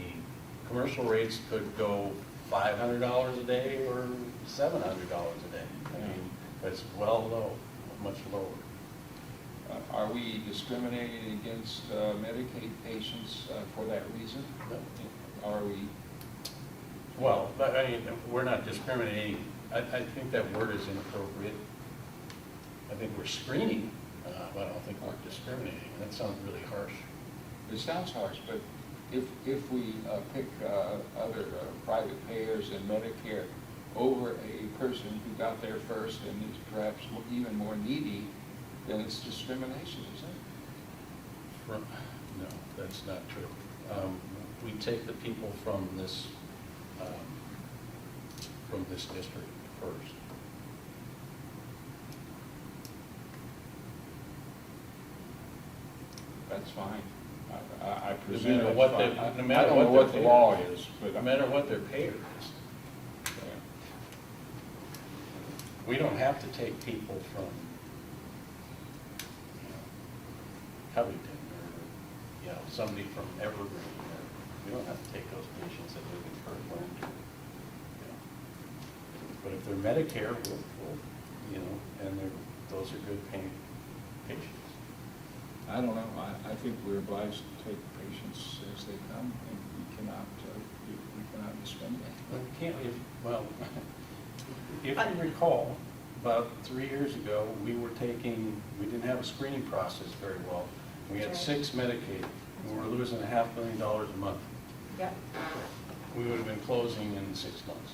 commercial rates could go $500 a day or $700 a day. I mean, it's well low, much lower. Are we discriminating against Medicaid patients for that reason? Are we? Well, but I mean, we're not discriminating. I think that word is inappropriate. I think we're screening, but I don't think we're discriminating. That sounds really harsh. It sounds harsh, but if we pick other private payers and Medicare over a person who got there first and is perhaps even more needy, then it's discrimination, isn't it? No, that's not true. We take the people from this district first. That's fine. I No presume matter that's what fine. no I matter don't know what the their law payer is, but. No matter what their payer is. We don't have to take people from, Covington or, somebody from Evergreen. We don't have to take those patients that live in Kirkland. But if they're Medicare, we'll and those are good paying patients. I don't know. I think we're obliged to take patients as they come, and we cannot discriminate. Well, if you recall, about 3 years ago, we didn't have a screening process very well. We had Right. 6 Medicaid, and we were losing $500,000 a month. Yep. We would have been closing in 6 months.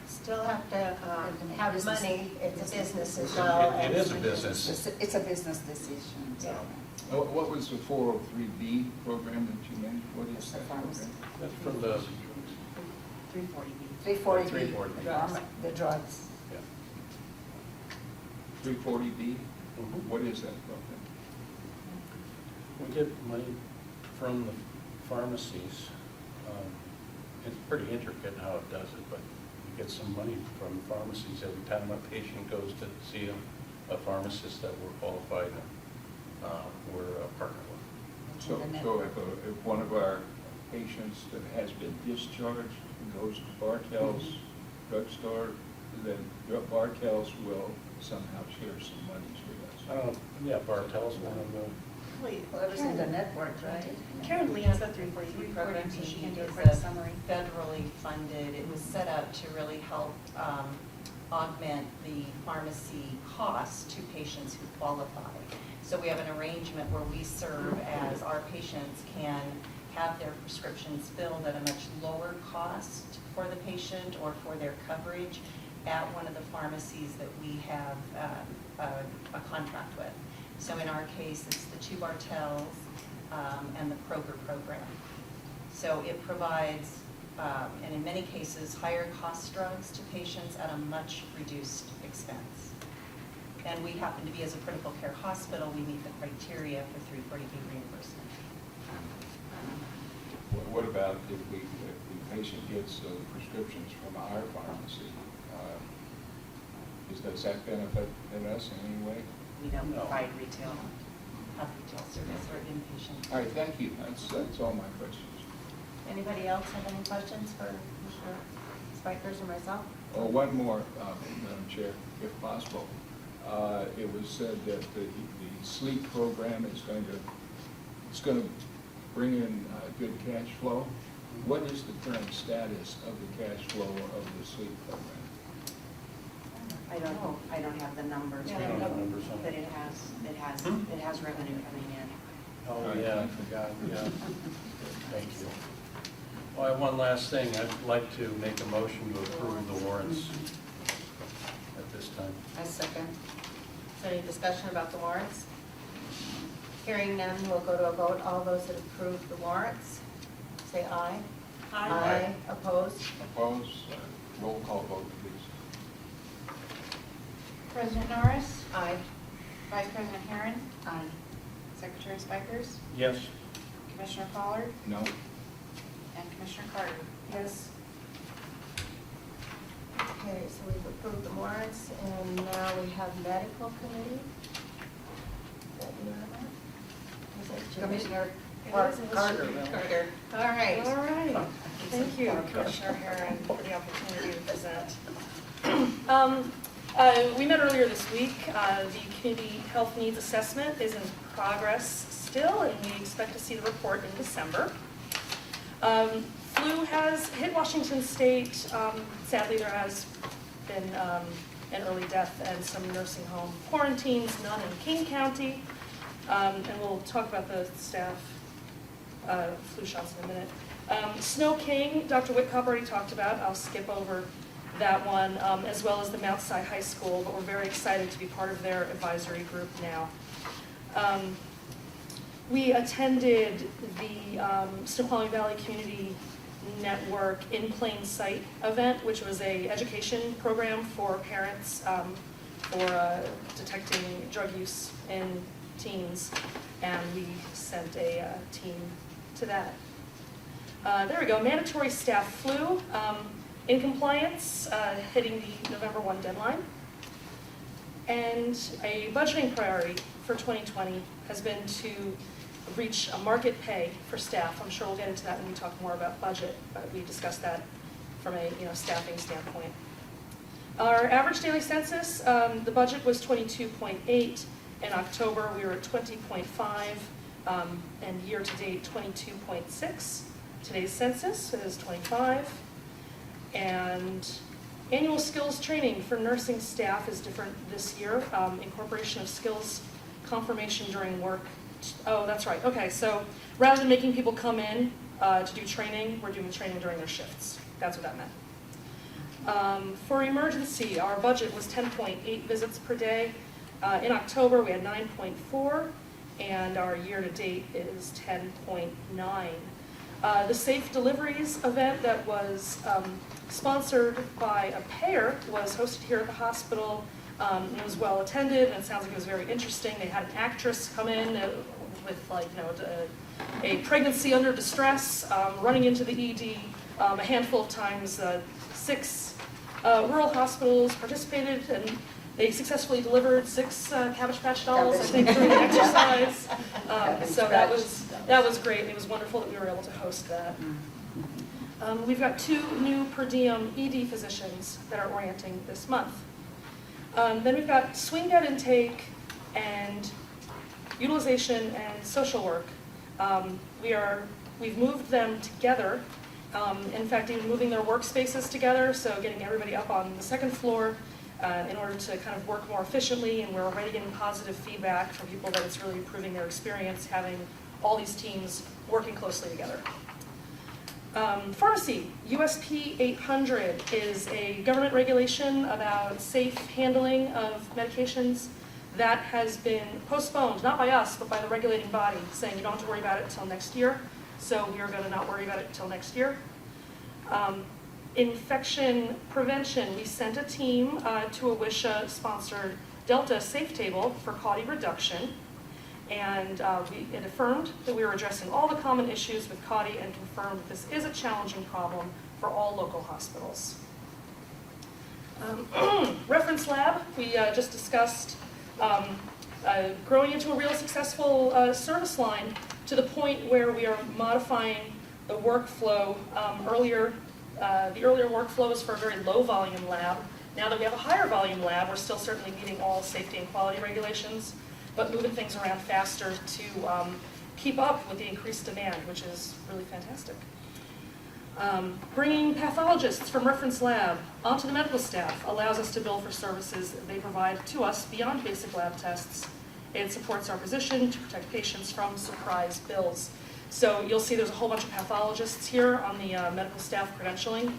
Still have to have money, it's a business as well. It is a business. It's a business decision, so. Yeah. What was the 403B program that you mentioned? What is that Pharmacy. program? That's from the, 340B. 340B, 340B. the drugs. yeah. 340B? Mhm. What is that program? We get money from the pharmacies. It's pretty intricate how it does it, but we get some money from pharmacies every time a patient goes to see a pharmacist that we're qualified and we're a partner with. So if one of our patients that has been discharged goes to Bartell's drugstore, then Bartell's will somehow share some monies with us. Yeah, Bartell's one of the, Whoever's in the network, right? Karen leads the 340B program, so she can do a quick summary. Federally funded. It was set up to really help augment the pharmacy costs to patients who qualify. So we have an arrangement where we serve as our patients can have their prescriptions filled at a much lower cost for the patient or for their coverage at one of the pharmacies that we have a contract with. So in our case, it's the 2 Bartells and the Kroger program. So it provides, and in many cases, higher cost drugs to patients at a much reduced expense. And we happen to be, as a critical care hospital, we meet the criteria for 340B reimbursement. What about if the patient gets prescriptions from our pharmacy? Does that benefit us in any way? We don't No. provide retail, have retail service or inpatient. All right, thank you. That's all my questions. Anybody else have any questions for Commissioner Spikers or myself? Oh, one more, Madam Chair, if possible. It was said that the sleep program is going to bring in good cash flow. What is the current status of the cash flow of the sleep program? I don't have the numbers, Yeah, I I don't don't know. have numbers on but it. it has revenue coming in. Oh, yeah, I forgot, yeah. Thank you. Well, I have one last thing. I'd like to make a motion to approve the warrants at this time. I second. Is there any discussion about the warrants? Hearing none, we'll go to a vote. All those that approve the warrants, say aye. Aye. Opposed? Opposed? Roll call vote, please. President Norris, Aye. Vice President Herron, Aye. Secretary Spikers, Yes. Commissioner Pollard, No. and Commissioner Carter. Yes. Okay, so we've approved the warrants, and now we have medical committee. Is that you, Emma? Is that Jimmy? Commissioner It is, it was Carter. Jimmy Carter. All right. All right. Thank you, Commissioner Herron, for the opportunity to present. We met earlier this week. The community health needs assessment is in progress still, and we expect to see the report in December. Flu has hit Washington State. Sadly, there has been an early death and some nursing home quarantines, none in King County. And we'll talk about the staff flu shots in a minute. Snow King, Dr. Whitcomb already talked about. I'll skip over that one, as well as the Mount Si High School, but we're very excited to be part of their advisory group now. We attended the Snoqualmie Valley Community Network In Plain Sight event, which was a education program for parents for detecting drug use in teens, and we sent a team to that. There we go, mandatory staff flu in compliance, hitting the November 1 deadline. And a budgeting priority for 2020 has been to reach a market pay for staff. I'm sure we'll get into that when we talk more about budget, but we discussed that from a staffing standpoint. Our average daily census, the budget was 22.8. In October, we were at 20.5, and year-to-date, 22.6. Today's census is 25. And annual skills training for nursing staff is different this year. Incorporation of skills confirmation during work. Oh, that's right. Okay, so rather than making people come in to do training, we're doing training during their shifts. That's what that meant. For emergency, our budget was 10.8 visits per day. In October, we had 9.4, and our year-to-date is 10.9. The Safe Deliveries event that was sponsored by a payer was hosted here at the hospital. It was well attended, and it sounds like it was very interesting. They had an actress come in with a pregnancy under distress, running into the ED a handful of times. 6 rural hospitals participated, and they successfully delivered 6 Cabbage Patch dolls, I think, during the exercise. So that was great. It was wonderful that we were able to host that. We've got 2 new per diem ED physicians that are orienting this month. Then we've got swing bed intake and utilization and social work. We've moved them together. In fact, even moving their workspaces together, so getting everybody up on the 2nd floor in order to kind of work more efficiently, and we're already getting positive feedback from people that it's really improving their experience having all these teams working closely together. Pharmacy, USP 800 is a government regulation about safe handling of medications that has been postponed, not by us, but by the regulating body, saying you don't have to worry about it until next year. So we are going to not worry about it until next year. Infection prevention, we sent a team to a WISHA-sponsored Delta Safe Table for CAUTI reduction. And it affirmed that we were addressing all the common issues with CAUTI and confirmed that this is a challenging problem for all local hospitals. Reference lab, we just discussed growing into a real successful service line to the point where we are modifying the workflow. The earlier workflows for a very low volume lab. Now that we have a higher volume lab, we're still certainly meeting all safety and quality regulations, but moving things around faster to keep up with the increased demand, which is really fantastic. Bringing pathologists from reference lab onto the medical staff allows us to bill for services that they provide to us beyond basic lab tests. It supports our position to protect patients from surprise bills. So you'll see there's a whole bunch of pathologists here on the medical staff credentialing.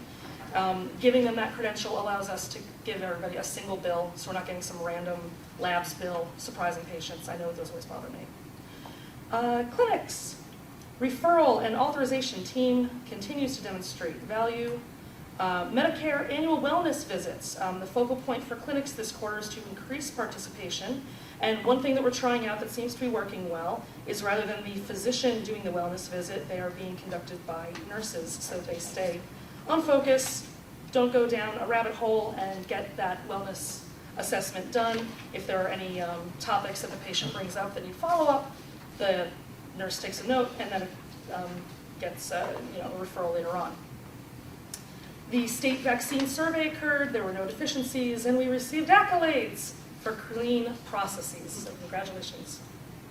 Giving them that credential allows us to give everybody a single bill, so we're not getting some random labs bill surprising patients. I know those always bother me. Clinics. Referral and authorization team continues to demonstrate value. Medicare annual wellness visits. The focal point for clinics this quarter is to increase participation. And one thing that we're trying out that seems to be working well is rather than the physician doing the wellness visit, they are being conducted by nurses so they stay on focus, don't go down a rabbit hole, and get that wellness assessment done. If there are any topics that the patient brings up that need follow-up, the nurse takes a note and then gets a referral later on. The state vaccine survey occurred, there were no deficiencies, and we received accolades for clean processes. So congratulations,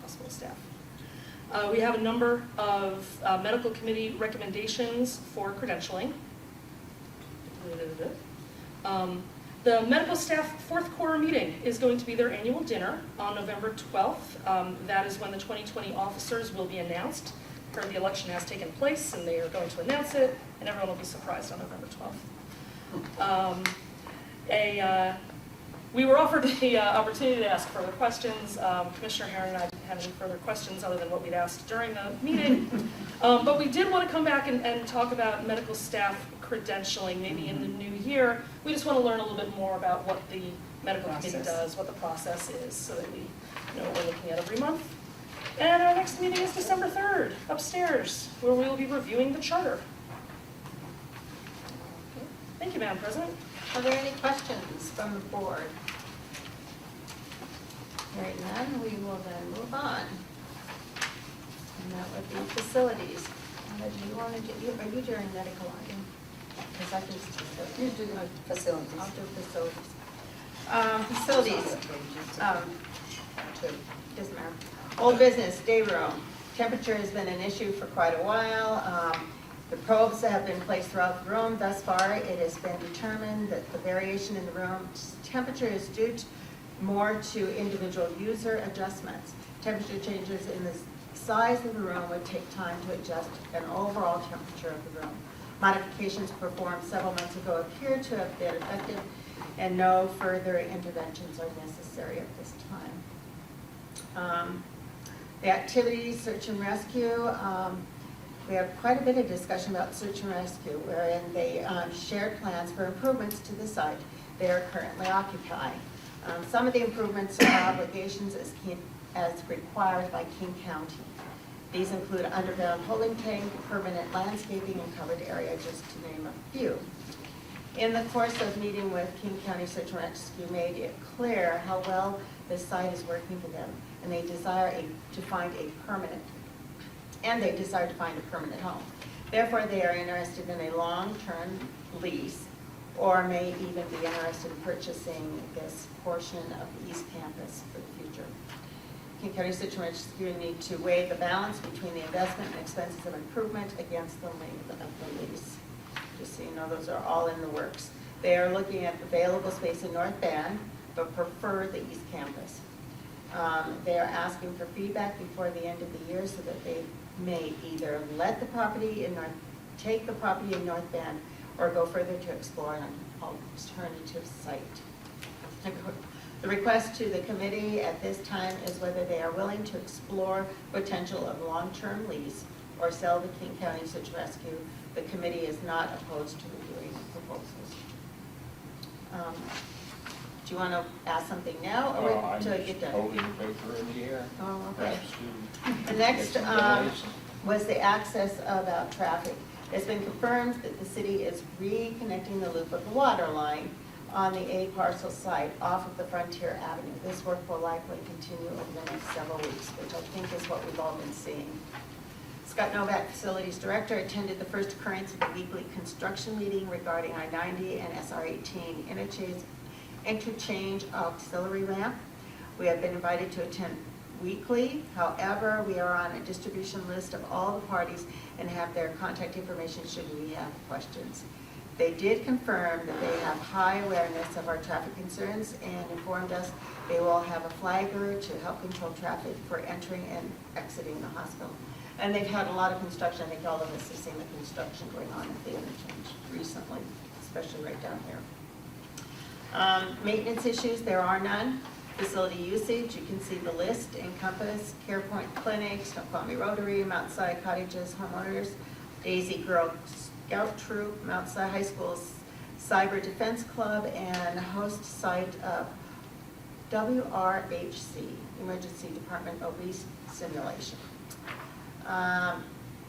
hospital staff. We have a number of medical committee recommendations for credentialing. The medical staff fourth quarter meeting is going to be their annual dinner on November 12th. That is when the 2020 officers will be announced. Heard the election has taken place and they are going to announce it, and everyone will be surprised on November 12th. We were offered the opportunity to ask further questions. Commissioner Herron and I didn't have any further questions other than what we'd asked during the meeting. But we did want to come back and talk about medical staff credentialing maybe in the new year. We just want to learn a little bit more about what the medical committee does, what the process is, so that we know what we're looking at every month. And our next meeting is December 3rd, upstairs, where we will be reviewing the charter. Okay. Thank you, Madam President. Are there any questions from the board? Hearing none, we will then move on. And that would be facilities. Do you want to do, are you doing medical on you? Because I can You do facilities. I'll do facilities. Facilities. Doesn't matter. Old business, day room. Temperature has been an issue for quite a while. The probes have been placed throughout the room. Thus far, it has been determined that the variation in the room temperature is due more to individual user adjustments. Temperature changes in the size of the room would take time to adjust an overall temperature of the room. Modifications performed several months ago appear to have been effective, and no further interventions are necessary at this time. The activities, search and rescue, we have quite a bit of discussion about search and rescue, wherein they shared plans for improvements to the site they are currently occupying. Some of the improvements are obligations as required by King County. These include underground holding tank, permanent landscaping, and covered area, just to name a few. In the course of meeting with King County Search and Rescue, made it clear how well this site is working for them, and they desire to find a permanent home. Therefore, they are interested in a long-term lease, or may even be interested in purchasing this portion of the East Campus for the future. King County Search and Rescue need to weigh the balance between the investment and expenses of improvement against the length of the lease. Just so you know, those are all in the works. They are looking at available space in North Bend, but prefer the East Campus. They are asking for feedback before the end of the year so that they may either let the property in take the property in North Bend, or go further to explore an alternative site. The request to the committee at this time is whether they are willing to explore potential of long-term lease or sell the King County Search and Rescue. The committee is not opposed to reviewing proposals. Do you want to ask something now, or wait until you get done? Holding paper in the air. Oh, okay. Perhaps The next was the access about traffic. It's been confirmed that the city is reconnecting the loop of the water line on the A parcel site off of the Frontier Avenue. This work will likely continue over the next several weeks, which I think is what we've all been seeing. Scott Novak, Facilities Director, attended the first occurrence of the weekly construction meeting regarding I-90 and SR-18 interchange auxiliary ramp. We have been invited to attend weekly. However, we are on a distribution list of all the parties and have their contact information should we have questions. They did confirm that they have high awareness of our traffic concerns and informed us they will have a flagger to help control traffic for entering and exiting the hospital. And they've had a lot of construction. I think all of us have seen the construction going on at the interchange recently, especially right down here. Maintenance issues, there are none. Facility usage, you can see the list: Encompass, CarePoint Clinic, Snoqualmie Rotary, Mount Si Cottages, homeowners, Daisy Girl Scout Troop, Mount Si High School's Cyber Defense Club, and host site of WRHC, Emergency Department Obese Simulation.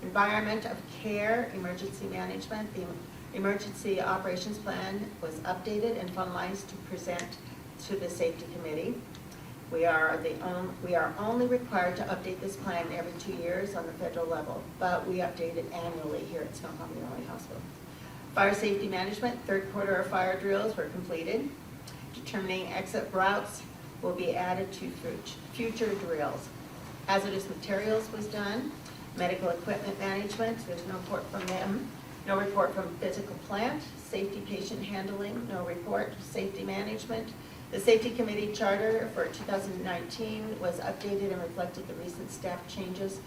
Environment of Care, Emergency Management. The Emergency Operations Plan was updated and finalized to present to the Safety Committee. We are only required to update this plan every 2 years on the federal level, but we update it annually here at Snoqualmie Valley Hospital. Fire Safety Management, third quarter of fire drills were completed. Determining exit routes will be added to future drills. Hazardous materials was done. Medical equipment management, there's no report from them. No report from physical plant. Safety patient handling, no report. Safety management. The Safety Committee charter for 2019 was updated and reflected the recent staff changes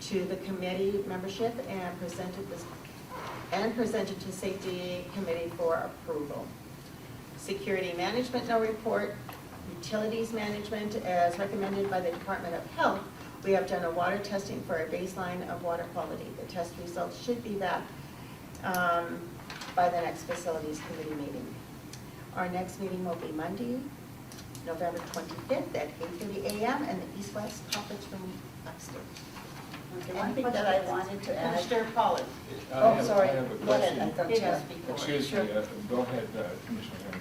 to the committee membership and presented to Safety Committee for approval. Security management, no report. Utilities management, as recommended by the Department of Health, we have done a water testing for a baseline of water quality. The test results should be back by the next Facilities Committee meeting. Our next meeting will be Monday, November 25th at 8:30 a.m. in the East-West Conference Room upstairs. Okay, one thing that I wanted to add. Commissioner Pollard. Sorry. I have a Go ahead. I question. thought you had- Excuse me, go ahead, Commissioner Henry.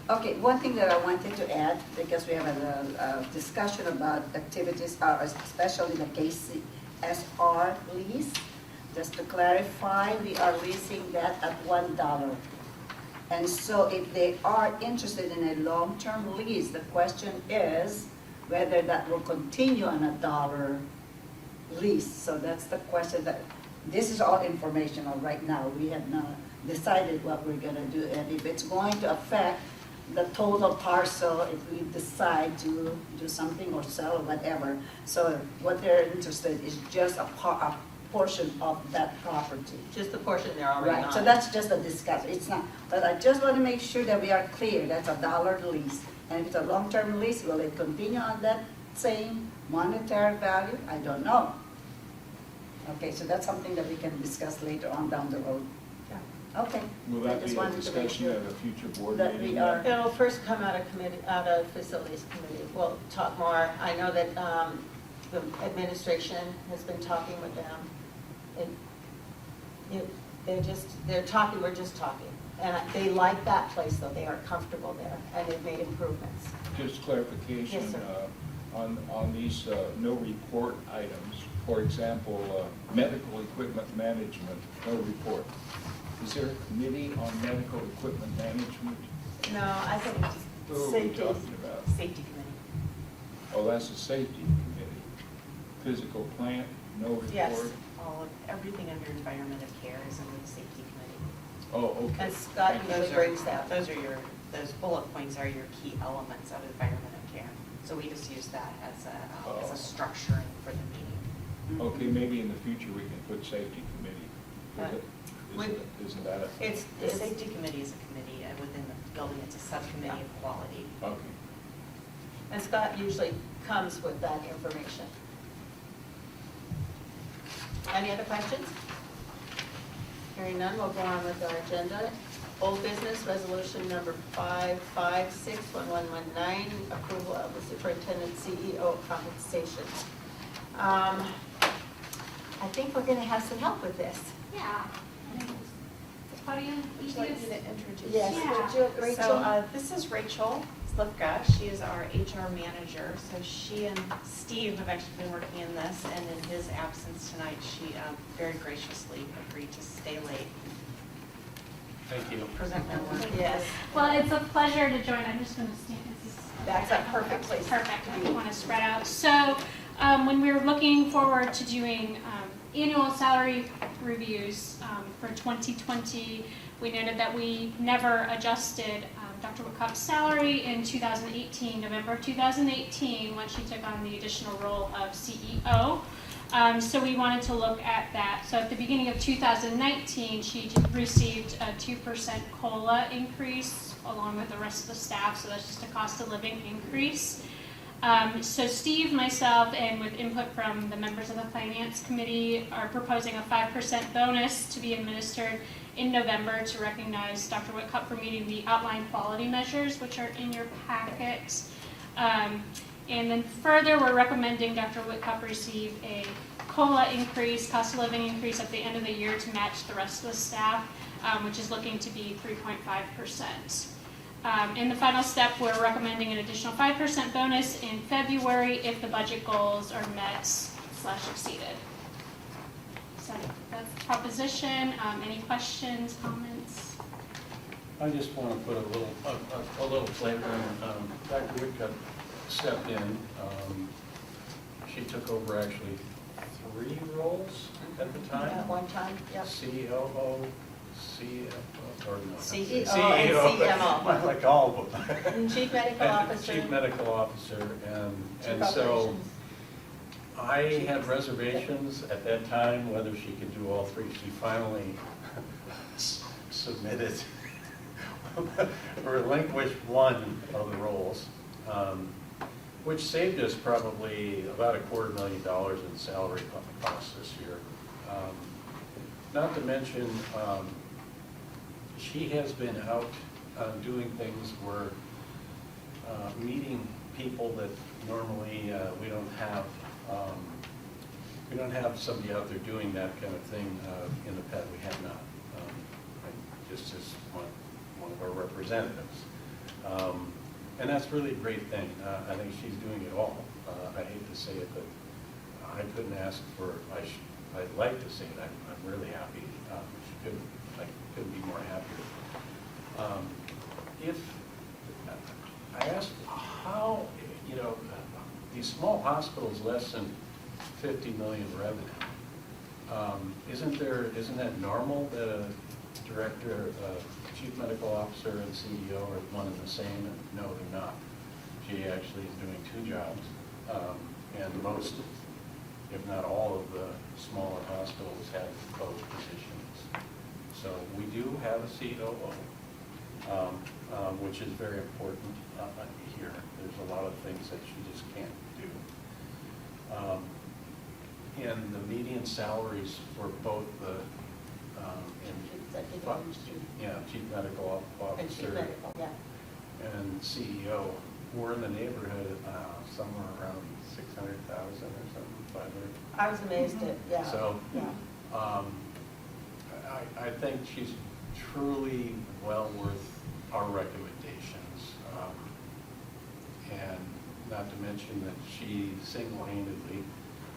Okay, one thing that I wanted to add, because we have a discussion about activities, especially the KCSR lease. Just to clarify, we are leasing that at $1. And so if they are interested in a long-term lease, the question is whether that will continue on $1 lease. So that's the question. This is all informational right now. We have not decided what we're gonna do, and if it's going to affect the total parcel, if we decide to do something or sell or whatever. So what they're interested is just a portion of that property. Just the portion they're already on. Right, so that's just a discussion, it's not, but I just want to make sure that we are clear, that's $1 lease. And if it's a long-term lease, will it continue on that same monetary value? I don't know. Okay, so that's something that we can discuss later on down the road. Okay. Will I that just be a wanted to make discussion sure at a future board that meeting? we are- It'll first come out of Facilities Committee. We'll talk more. I know that the administration has been talking with them. They're talking, we're just talking. And they like that place, though. They are comfortable there, and they've made improvements. Just clarification. Yes, sir. On these no report items, for example, medical equipment management, no report. Is there a committee on medical equipment management? No, I think Who are we safety. talking about? Safety Committee. Oh, that's a safety committee. Physical plant, no report? Yes. Everything under Environment of Care is under the Safety Committee. Oh, okay. And Scott Thank you. usually brings that. Those bullet points are your key elements of Environment of Care. So we just use that as a structuring for the meeting. Okay, maybe in the future we can put safety committee. Right. Isn't that a? It's, The Safety Committee is a committee within the building. It's a subcommittee of quality. Okay. and Scott usually comes with that information. Any other questions? Hearing none, we'll go on with our agenda. Old business resolution number 5561119, approval of the superintendent CEO compensation. I think we're gonna have some help with this. Yeah. How do you Would you like me to introduce? Yes, Yeah. would you, Rachel? So this is Rachel Slivka. She is our HR manager. So she and Steve have actually been working in this, and in his absence tonight, she very graciously agreed to stay late. Thank you. Present her work. Yes, Well, it's a pleasure to join. I'm just going to stand. This is that's a perfect place. perfect. I don't want to spread out. So when we were looking forward to doing annual salary reviews for 2020, we noted that we never adjusted Dr. Wickup's salary in 2018, November of 2018, when she took on the additional role of CEO. So we wanted to look at that. So at the beginning of 2019, she received a 2% COLA increase along with the rest of the staff, so that's just a cost of living increase. So Steve, myself, and with input from the members of the Finance Committee are proposing a 5% bonus to be administered in November to recognize Dr. Whitcup for meeting the outlined quality measures, which are in your packet. And then further, we're recommending Dr. Whitcup receive a COLA increase, cost of living increase at the end of the year to match the rest of the staff, which is looking to be 3.5%. In the final step, we're recommending an additional 5% bonus in February if the budget goals are met/exceeded. So that's the proposition. Any questions, comments? I just want to put a little flavor in. Dr. Whitcup stepped in. She took over actually 3 roles at the time. At one time, yep. COO, CFO, or no. CEO and CMO. Like all of them. Chief Medical Officer. Chief Medical Officer, Chief and so Operations. I had reservations at that time whether she could do all 3. She finally submitted, relinquished one of the roles, which saved us probably about $250,000 in salary costs this year. Not to mention, she has been out doing things where meeting people that normally we don't have. We don't have somebody out there doing that kind of thing in the PET. We have not. Just as one of our representatives. And that's really a great thing. I think she's doing it all. I hate to say it, but I couldn't ask for, I'd like to say it. I'm really happy. I couldn't be more happier. If I asked how, these small hospitals, less than 50 million revenue, isn't that normal that a director, chief medical officer, and CEO are one and the same? And no, they're not. She actually is doing 2 jobs, and most, if not all, of the smaller hospitals have both positions. So we do have a COO, which is very important here. There's a lot of things that she just can't do. And the median salaries for both the chief medical officer and CEO were in the neighborhood somewhere around 600,000 or something, 500. I was amazed at, yeah. So, Yeah. I think she's truly well worth our recommendations. And not to mention that she single-handedly,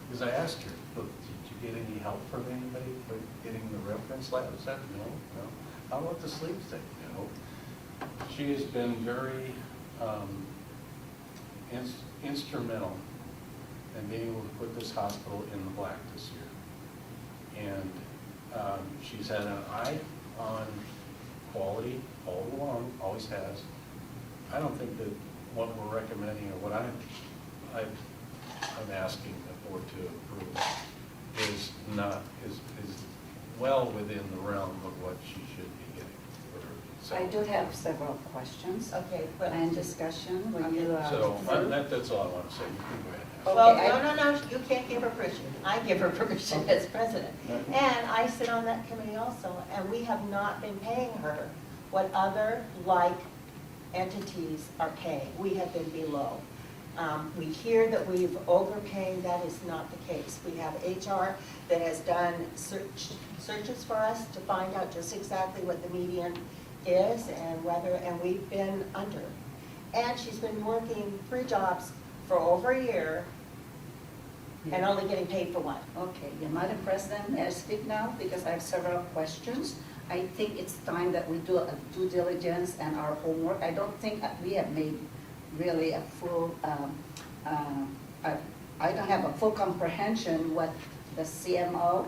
because I asked her, look, did you get any help from anybody for getting the reference labs? No. How about the sleep thing? No. She has been very instrumental in being able to put this hospital in the black this year. And she's had an eye on quality all along, always has. I don't think that what we're recommending or what I'm asking the board to approve is well within the realm of what she should be getting. I do have several questions Okay, and discussion when you So that's all I want to say. You can go ahead. Well, no, you can't give her permission. I give her permission as president. And I sit on that committee also, and we have not been paying her what other like entities are paying. We have been below. We hear that we've overpaying. That is not the case. We have HR that has done searches for us to find out just exactly what the median is and we've been under. And she's been working 3 jobs for over a year and only getting paid for 1. Okay, Madam President, may I speak now? Because I have several questions. I think it's time that we do a due diligence and our homework. I don't think we have made really a full, I don't have a full comprehension what the CMO,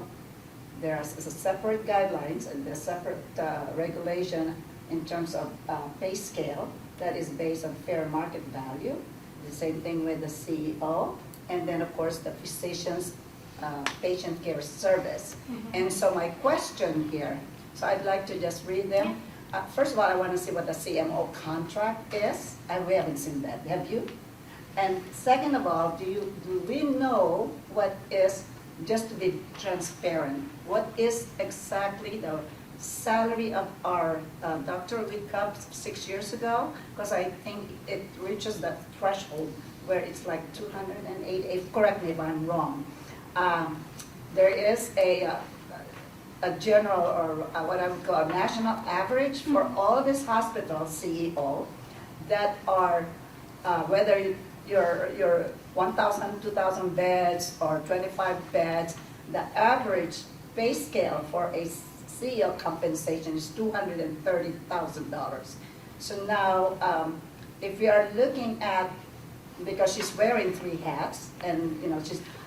there's a separate guidelines and there's separate regulation in terms of pay scale that is based on fair market value. The same thing with the CEO, and then of course the physician's patient care service. And so my question here, so I'd like to just read them. First of all, I want to see what the CMO contract is, and we haven't seen that. Have you? And second of all, do we know what is, just to be transparent, what is exactly the salary of our doctor we cut 6 years ago? Because I think it reaches that threshold where it's like 208, correct me if I'm wrong. There is a general, or what I would call a national average for all of these hospitals, CEO, that are, whether you're 1,000, 2,000 beds or 25 beds, the average pay scale for a CEO compensation is $230,000. So now, if we are looking at, because she's wearing 3 hats, and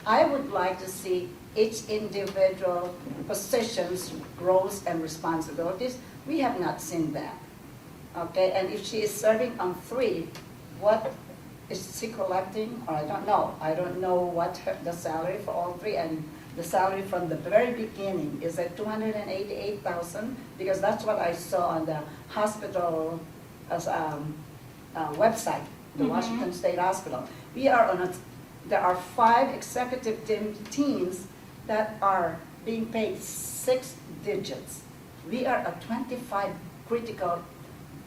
I would like to see each individual position's roles and responsibilities. We have not seen that. Okay, and if she is serving on 3, what is she collecting? Or I don't know. I don't know what the salary for all 3, and the salary from the very beginning is at $288,000, because that's what I saw on the hospital website, the Washington State Hospital. There are 5 executive teams that are being paid 6 digits. We are a 25 critical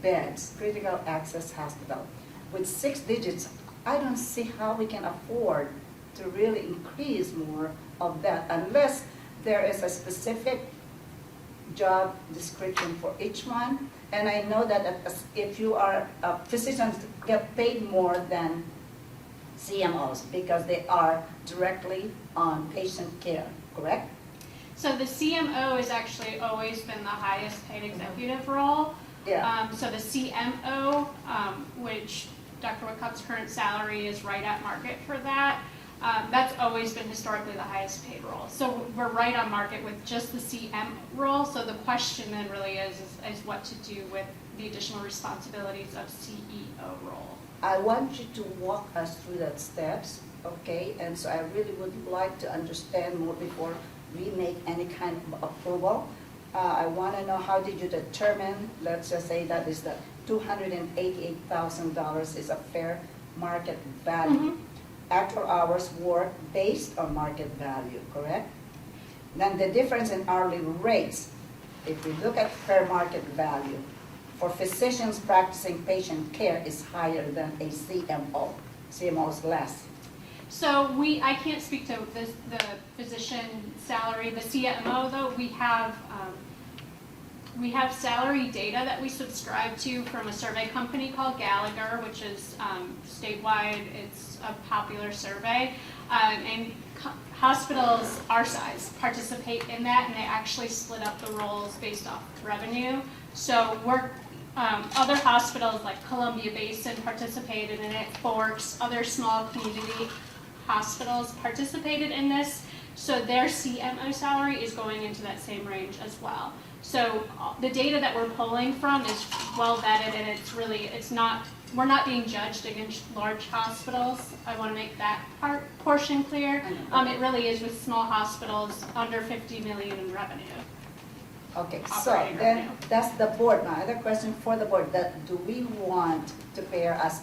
beds, critical access hospital. With 6 digits, I don't see how we can afford to really increase more of that unless there is a specific job description for each one. And I know that if you are, physicians get paid more than CMOs because they are directly on patient care, correct? So the CMO has actually always been the highest paid executive role. Yeah. So the CMO, which Dr. Woodcock's current salary is right at market for that, that's always been historically the highest paid role. So we're right on market with just the CM role. So the question then really is what to do with the additional responsibilities of CEO role. I want you to walk us through that steps, okay? And so I really would like to understand more before we make any kind of approval. I want to know, how did you determine, let's just say that is the $288,000 is a fair market value. After hours work based on market value, correct? Then the difference in hourly rates, if we look at fair market value, for physicians practicing patient care is higher than a CMO. CMO is less. So I can't speak to the physician salary. The CMO though, we have salary data that we subscribe to from a survey company called Gallagher, which is statewide. It's a popular survey, and hospitals our size participate in that, and they actually split up the roles based off revenue. So other hospitals like Columbia Basin participated in it, Forks, other small community hospitals participated in this, so their CMO salary is going into that same range as well. So the data that we're pulling from is well vetted, and we're not being judged against large hospitals. I want to make that portion clear. It really is with small hospitals under 50 million in revenue. Okay, so then that's the board. My other question for the board, do we want to pair as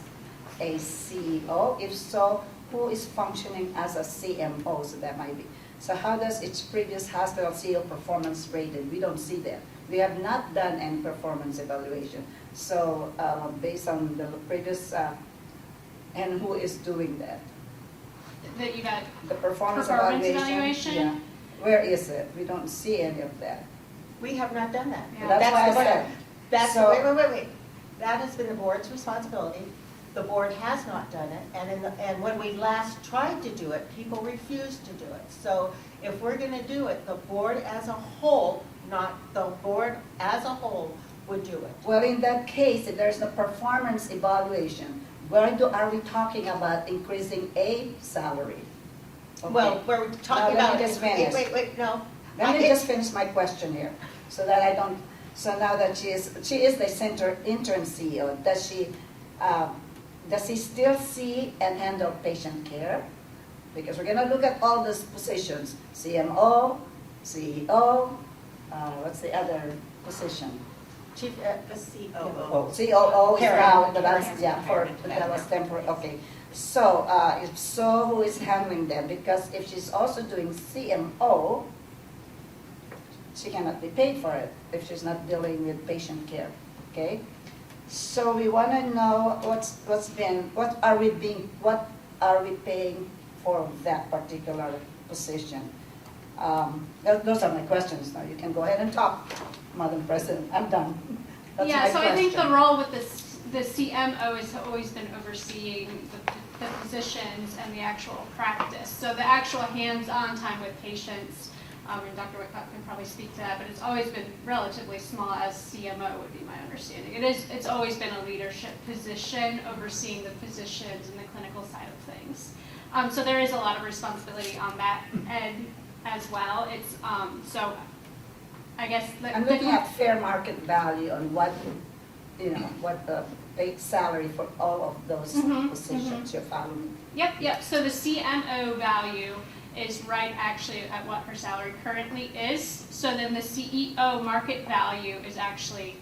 a CEO? If so, who is functioning as a CMO? So that might be. So how does each previous hospital CEO performance rated? We don't see that. We have not done any performance evaluation. So based on the previous, and who is doing that? That you got The performance evaluation? Yeah. Where is it? We don't see any of that. We have not done that. Yeah. That's why I said. Wait. That has been the board's responsibility. The board has not done it, and when we last tried to do it, people refused to do it. So if we're going to do it, the board as a whole, not the board as a whole, would do it. Well, in that case, if there's no performance evaluation, are we talking about increasing a salary? Okay. Well, we're talking Now, let about. me just finish. Wait, no. Let me just finish my question here, so that I don't. So now that she is the interim CEO, does he still see and handle patient care? Because we're going to look at all these positions: CMO, CEO. What's the other position? Chief, the COO. COO is now, but Karen. that's, yeah, for, Karen. that was temporary, okay. So, if so, who is handling them? Because if she's also doing CMO, she cannot be paid for it if she's not dealing with patient care, okay? So we want to know what are we paying for that particular position? Those are my questions now. You can go ahead and talk, Madam President. I'm done. That's Yeah, my so I think the question. role with the CMO has always been overseeing the physicians and the actual practice. So the actual hands-on time with patients, and Dr. Whitcock can probably speak to that, but it's always been relatively small as CMO would be my understanding. It's always been a leadership position overseeing the physicians and the clinical side of things. So there is a lot of responsibility on that end as well. It's, so I guess. I'm looking at fair market value on what, what the base salary for all of those Mhm, positions. You're following me? Yep. So the CMO value is right actually at what her salary currently is. So then the CEO market value is actually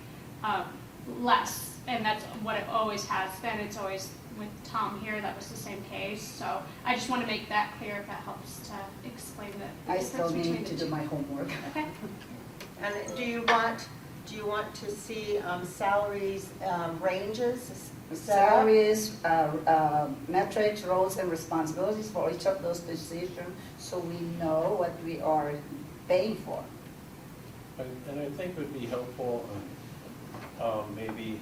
less, and that's what it always has been. It's always with Tom here, that was the same case. So I just want to make that clear if that helps to explain the I difference still between need the to two. do my homework. Okay. And do you want to see salaries ranges set up? Salaries, metrics, roles, and responsibilities for each of those positions, so we know what we are paying for. And I think it would be helpful, maybe,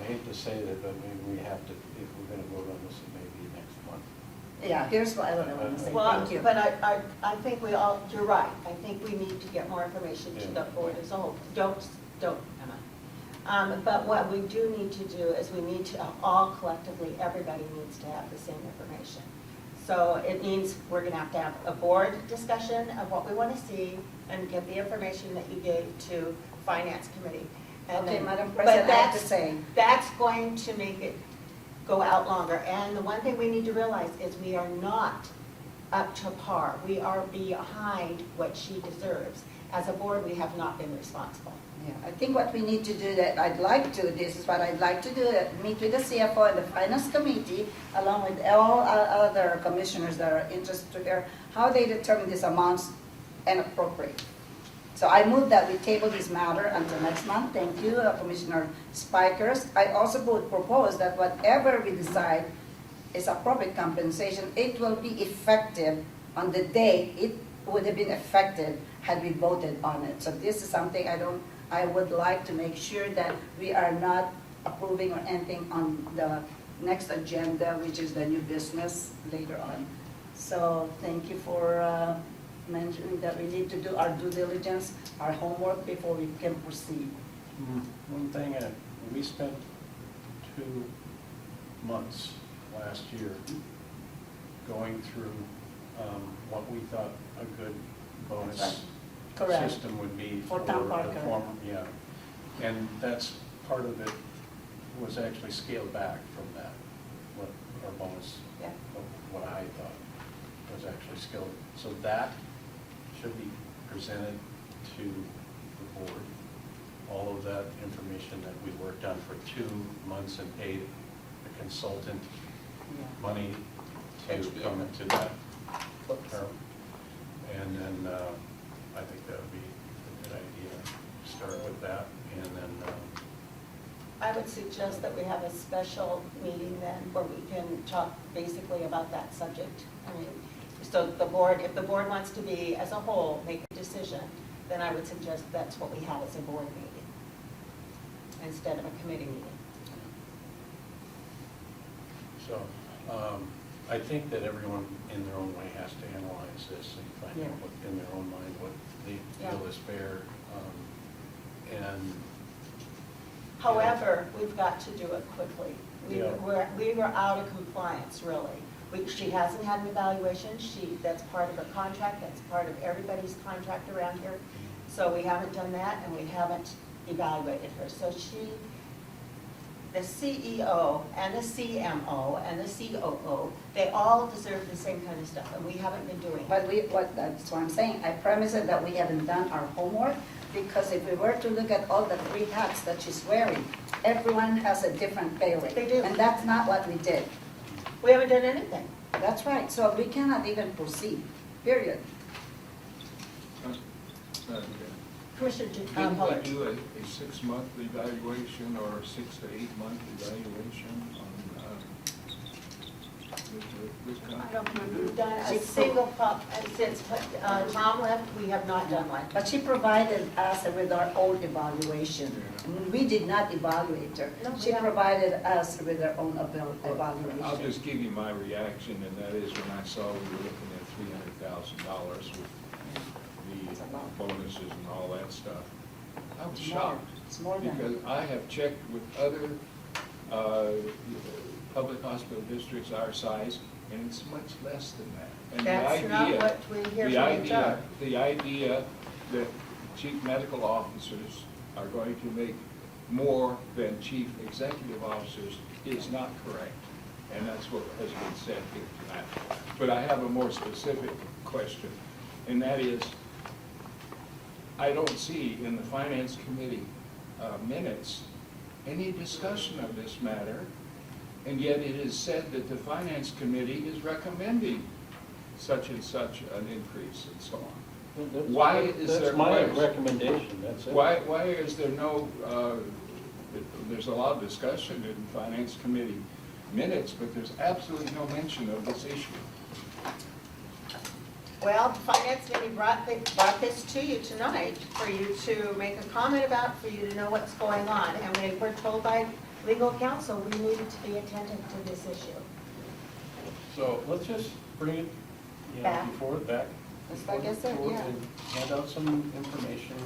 I hate to say that, but maybe we have to, if we're going to vote on this, it may be next month. Yeah, here's what I want to say. Well, Thank you. but I think we all, you're right. I think we need to get more information to the board as a whole. Don't, Emma. But what we do need to do is we need to all collectively, everybody needs to have the same information. So it means we're going to have a board discussion of what we want to see and get the information that you gave to Finance Committee. And Okay, then- Madam but President, I have to that's- say, That's going to make it go out longer. And the one thing we need to realize is we are not up to par. We are behind what she deserves. As a board, we have not been responsible. yeah, I think what we need to do that I'd like to, this is what I'd like to do, meet with the CFO and the Finance Committee, along with all other commissioners that are interested to hear how they determine these amounts and appropriate. So I move that we table this matter until next month. Thank you, Commissioner Spikers. I also would propose that whatever we decide is appropriate compensation, it will be effective on the day it would have been effective had we voted on it. So this is something I would like to make sure that we are not approving or anything on the next agenda, which is the new business later on. So thank you for mentioning that we need to do our due diligence, our homework before we can proceed. One thing, we spent 2 months last year going through what we thought a good bonus That's right. Correct. system would be For for Tom the Parker. former, yeah. And that's, part of it was actually scaled back from that, what our bonus, Yeah. what I thought was actually scaled. So that should be presented to the board, all of that information that we worked on for 2 months and paid a consultant money to come into that term. And then I think that would be a good idea, start with that, and then, I would suggest that we have a special meeting then where we can talk basically about that subject. I mean, so the board, if the board wants to be, as a whole, make a decision, then I would suggest that's what we have as a board meeting instead of a committee meeting. so, I think that everyone in their own way has to analyze this and find out what, in their own mind, what they feel is fair. And However, we've got to do it quickly. Yeah. We were out of compliance, really. She hasn't had an evaluation. That's part of her contract. That's part of everybody's contract around here. So we haven't done that, and we haven't evaluated her. So the CEO and the CMO and the COO, they all deserve the same kind of stuff, and we haven't been doing it. But that's what I'm saying. I premise it that we haven't done our homework because if we were to look at all the three hats that she's wearing, everyone has a different pay rate. They do. And that's not what we did. We haven't done anything. That's right, so we cannot even proceed, period. Commissioner Didn't we Pollard. do a 6-month evaluation or a 6 to 8 month evaluation on this I contract? don't remember, we've done a single pop, since Tom left, we have not done one. But she provided us with our own evaluation. We did not evaluate her. No, we She haven't. provided us with her own I'll evaluation. just give you my reaction, and that is when I saw we were looking at $300,000 with That's a the lot. bonuses and all that stuff. I was It's more. shocked. It's more than. Because I have checked with other public hospital districts our size, and it's much less than that. And the That's not idea- what we hear the from idea- HR. The idea that chief medical officers are going to make more than chief executive officers is not correct. And that's what has been said here tonight. But I have a more specific question, and that is, I don't see in the finance committee minutes any discussion of this matter, and yet it is said that the finance committee is recommending such and such an increase and so on. Why is there? That's my recommendation, that's it. Why is there no, there's a lot of discussion in finance committee minutes, but there's absolutely no mention of this issue. Well, the finance committee brought this to you tonight for you to make a comment about, for you to know what's going on. And we were told by legal counsel we needed to be attentive to this issue. So let's just bring it, Back. back. Just like I said, before- yeah. and hand out some information,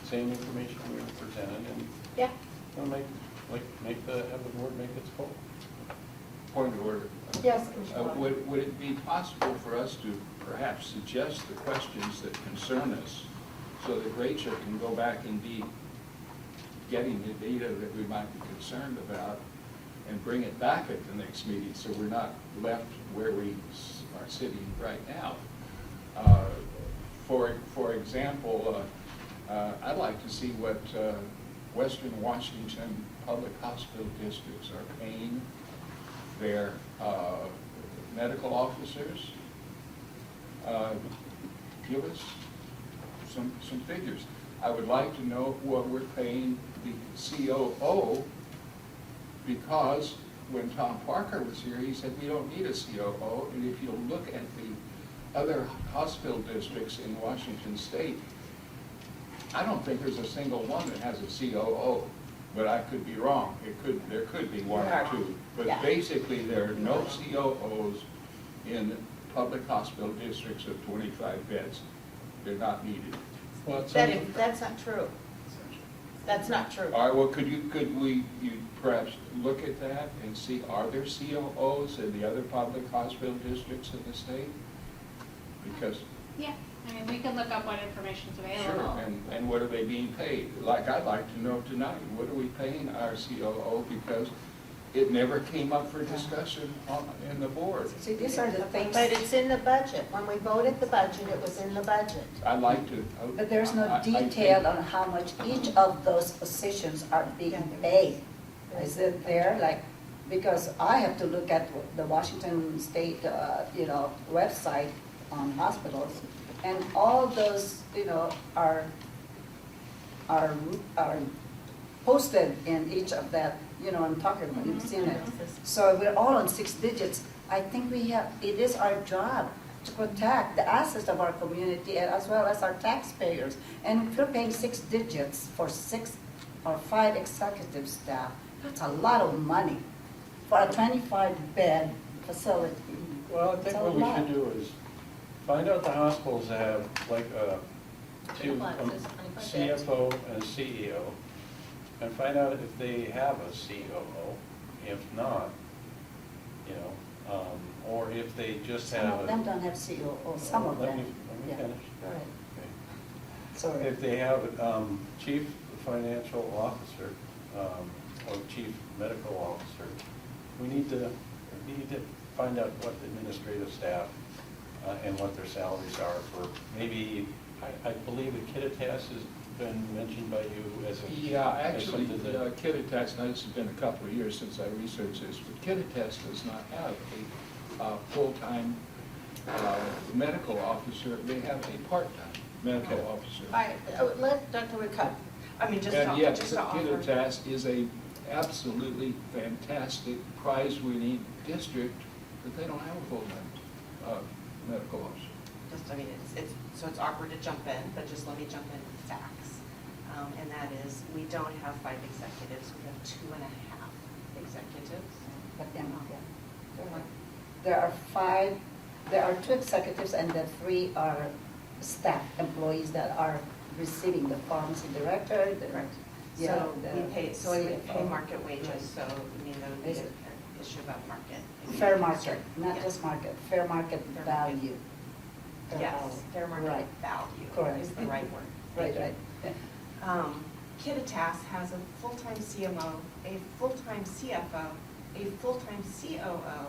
same information we were presented, and Yeah. we'll have the board make its call. Point of order. Yes, Commissioner Watt. Would it be possible for us to perhaps suggest the questions that concern us so that Rachel can go back and be getting the data that we might be concerned about and bring it back at the next meeting so we're not left where we are sitting right now? For example, I'd like to see what Western Washington public hospital districts are paying their medical officers. Give us some figures. I would like to know what we're paying the COO, because when Tom Parker was here, he said we don't need a COO, and if you look at the other hospital districts in Washington State, I don't think there's a single one that has a COO, but I could be wrong. There could be one or two. But Yeah. basically, there are no COOs in public hospital districts of 25 beds. They're not needed. Well, it sounds- That's not true. That's not true. All right, well, could you perhaps look at that and see, are there COOs in the other public hospital districts in the state? Because, Yeah, I mean, we can look up what information's available. sure, and what are they being paid? Like, I'd like to know tonight, what are we paying our COO? Because it never came up for discussion in the board. See, these are the things, But it's in the budget. When we voted the budget, it was in the budget. I'd like to. but there's no I think- detail on how much each of those positions are being paid. Is it there, like, because I have to look at the Washington State, website on hospitals, and all those, are posted in each of that, I'm talking about, you've seen it. So we're all on 6 digits. I think it is our job to protect the assets of our community as well as our taxpayers. And if we're paying 6 digits for 6 or 5 executive staff, that's a lot of money for a 25-bed facility. Well, I It's think a what we lot. should do is find out the hospitals that have like CFO and CEO, and find out if they have a COO. If not, or if they just Some have of a. them don't have COO, some of Let me them. Yeah. finish. Go ahead. Okay. Sorry. If they have chief financial officer, or chief medical officer, we need to find out what the administrative staff and what their salaries are for, maybe, I believe the Kittitas is been mentioned by you as a? Yeah, as actually, something that- Kittitas, now this has been a couple of years since I researched this, but Kittitas does not have a full-time medical officer. They have a part-time medical Okay. officer. Let Dr. Woodcock. I mean, just And to, yet, just to offer. Kittitas is a absolutely fantastic prize-winning district, but they don't have a full-time medical officer. Just, I mean, so it's awkward to jump in, but just let me jump in with facts. And that is, we don't have 5 executives, we have 2.5 executives. But Emma, there are 5, there are 2 executives and the 3 are staff employees that are receiving the pharmacy director, the, yeah, So we pay, so we pay CFO. market wages, so, I mean, there would be an issue about market. Fair market, not Yes. just market, fair market Fair market. value. Yes, fair market Right. value Correct. is the right word. Right, Thank you. right. Kittitas has a full-time CMO, a full-time CFO, a full-time COO,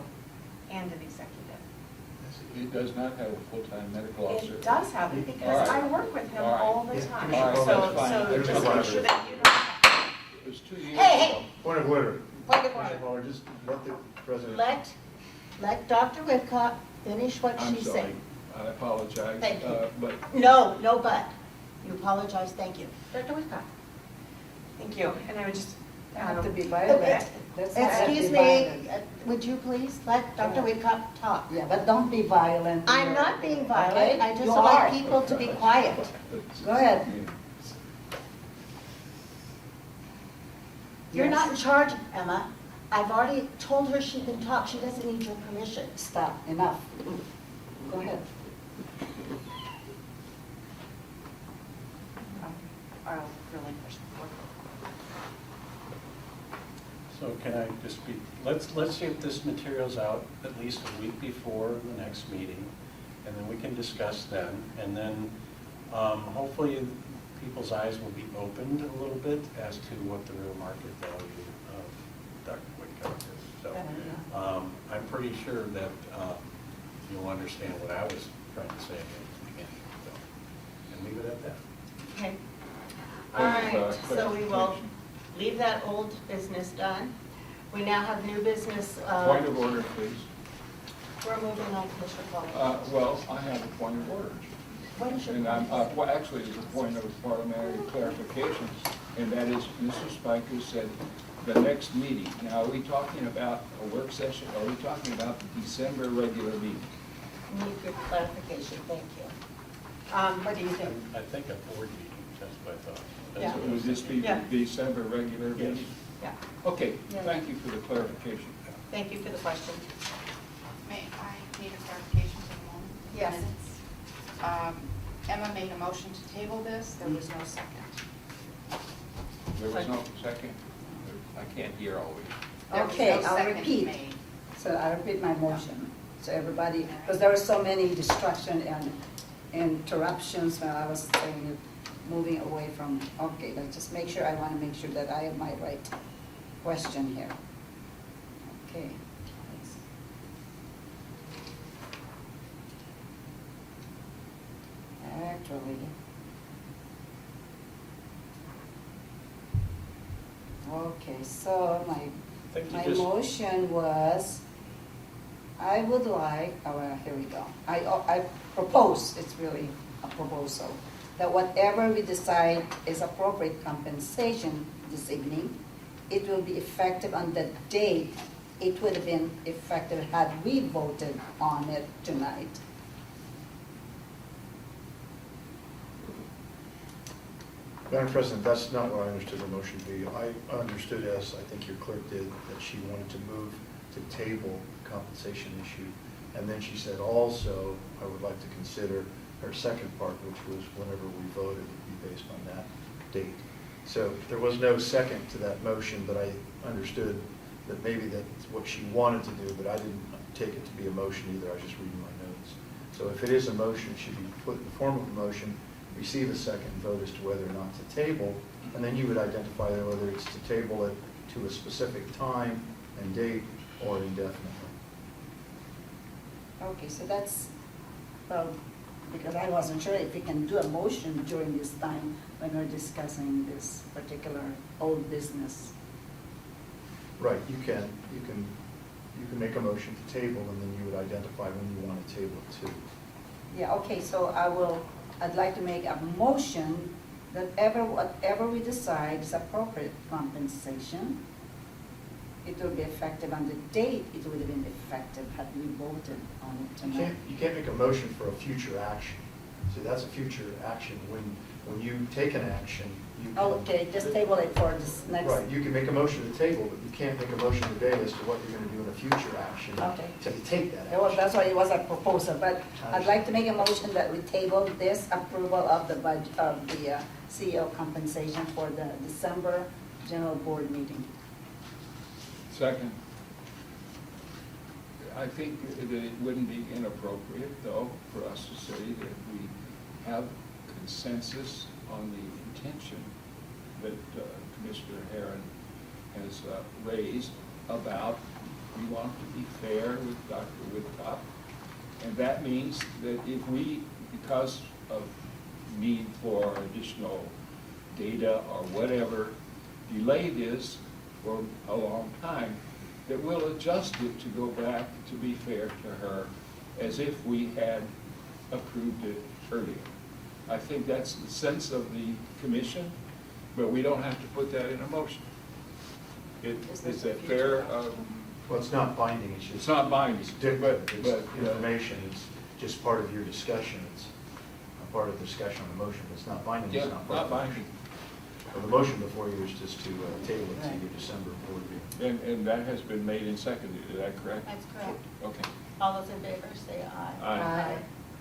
and an executive. It does not have a full-time medical officer. It does have it All because right. I work with him All right. all the Yeah, time. Commissioner All right, So, that's fine. so There's just no make sure problem. that you know. It was 2 years Hey, ago. hey. Point of order. Point of Commissioner order. Pollard, just let the president. Let Dr. Woodcock finish what I'm she sorry, said. I apologize. Thank you. But No but. You apologize, thank you. Dr. Woodcock. Thank you, and I would just. Have to be Uh, violent. That's not have to be Excuse me, violent. would you please let Dr. Woodcock talk? Yeah, but don't be violent. I'm not being violent, Okay? I just You would like are. people to be quiet. Go ahead. You're Yes. not in charge, Emma. I've already told her she can talk, she doesn't need your permission. Stop, enough. Go ahead. I'll relinquish the floor. So can I just speak, let's see if this material's out at least a week before the next meeting, and then we can discuss then, and then hopefully people's eyes will be opened a little bit as to what the real market value of Dr. Woodcock is. So I'm pretty sure that you'll understand what I was trying to say at the beginning. So, and leave it at that. Okay. I All have, right, so we will clarification. leave that old business done. We now have new business. Point of order, please. We're moving on, Commissioner Paul. Well, I have a point of order. What is your? And well, actually, it's a point of parliamentary clarification, and that is, Mr. Spiker said the next meeting. Now, are we talking about a work session, or are we talking about the December regular meeting? Need your clarification, thank you. What do you think? I think a board meeting, that's what I thought. Yeah. That's what Would this be Yeah. the December regular Yes. meeting? Yeah, Okay, Yeah. thank you for the clarification. thank you for the question. May I need a clarification for a moment? Yes. Emma made a motion to table this, there was no second. There was no second? I can't hear always. There was Okay, no I'll second repeat. made. So I repeat my motion. So everybody, because there were so many distraction and interruptions when I was saying it, moving away from, okay, let's just make sure, I want to make sure that I have my right question here. Okay. Actually. Okay, so I think you my just, motion was, I would like, oh, well, here we go. I propose, it's really a proposal, that whatever we decide is appropriate compensation this evening, it will be effective on the date it would have been effective had we voted on it tonight. Madam President, that's not what I understood the motion to be. I understood, as I think your clerk did, that she wanted to move to table compensation issue. And then she said also, I would like to consider her second part, which was whenever we voted, it would be based on that date. So there was no second to that motion, but I understood that maybe that's what she wanted to do, but I didn't take it to be a motion either. I was just reading my notes. So if it is a motion, it should be put in the form of a motion, receive a second, vote as to whether or not to table, and then you would identify whether it's to table it to a specific time and date or indefinitely. Okay, so that's, well, because I wasn't sure if we can do a motion during this time when we're discussing this particular old business. Right, you can make a motion to table, and then you would identify when you want to table it too. Yeah, okay, so I'd like to make a motion that whatever we decide is appropriate compensation, it will be effective on the date it would have been effective had we voted on it tonight. You can't make a motion for a future action. See, that's a future action. When you take an action, you can. Okay, just table it for this next. Right, you can make a motion to table, but you can't make a motion today as to what you're going to do in a future action. Okay. Till you take that Well, action. that's why it was a proposal, but I'd like to make a motion that we table this approval of the budget, of the CEO compensation for the December general board meeting. Second. I think that it wouldn't be inappropriate, though, for us to say that we have consensus on the intention that Commissioner Herron has raised about we want to be fair with Dr. Whitcop. And that means that if we, because of need for additional data or whatever, delay this for a long time, that we'll adjust it to go back to be fair to her as if we had approved it earlier. I think that's the sense of the commission, but we don't have to put that in a motion. Is that fair? Well, it's not binding, it's It's just. not binding, It's different, but, it's information, it's just part of your discussion, it's a part of the discussion on the motion, but it's not binding, yeah, it's not part not of the binding. motion. Well, the motion before you is just to table it to your December board meeting. And that has been made and seconded, is that correct? That's correct. Okay. All those in favor say aye. Aye.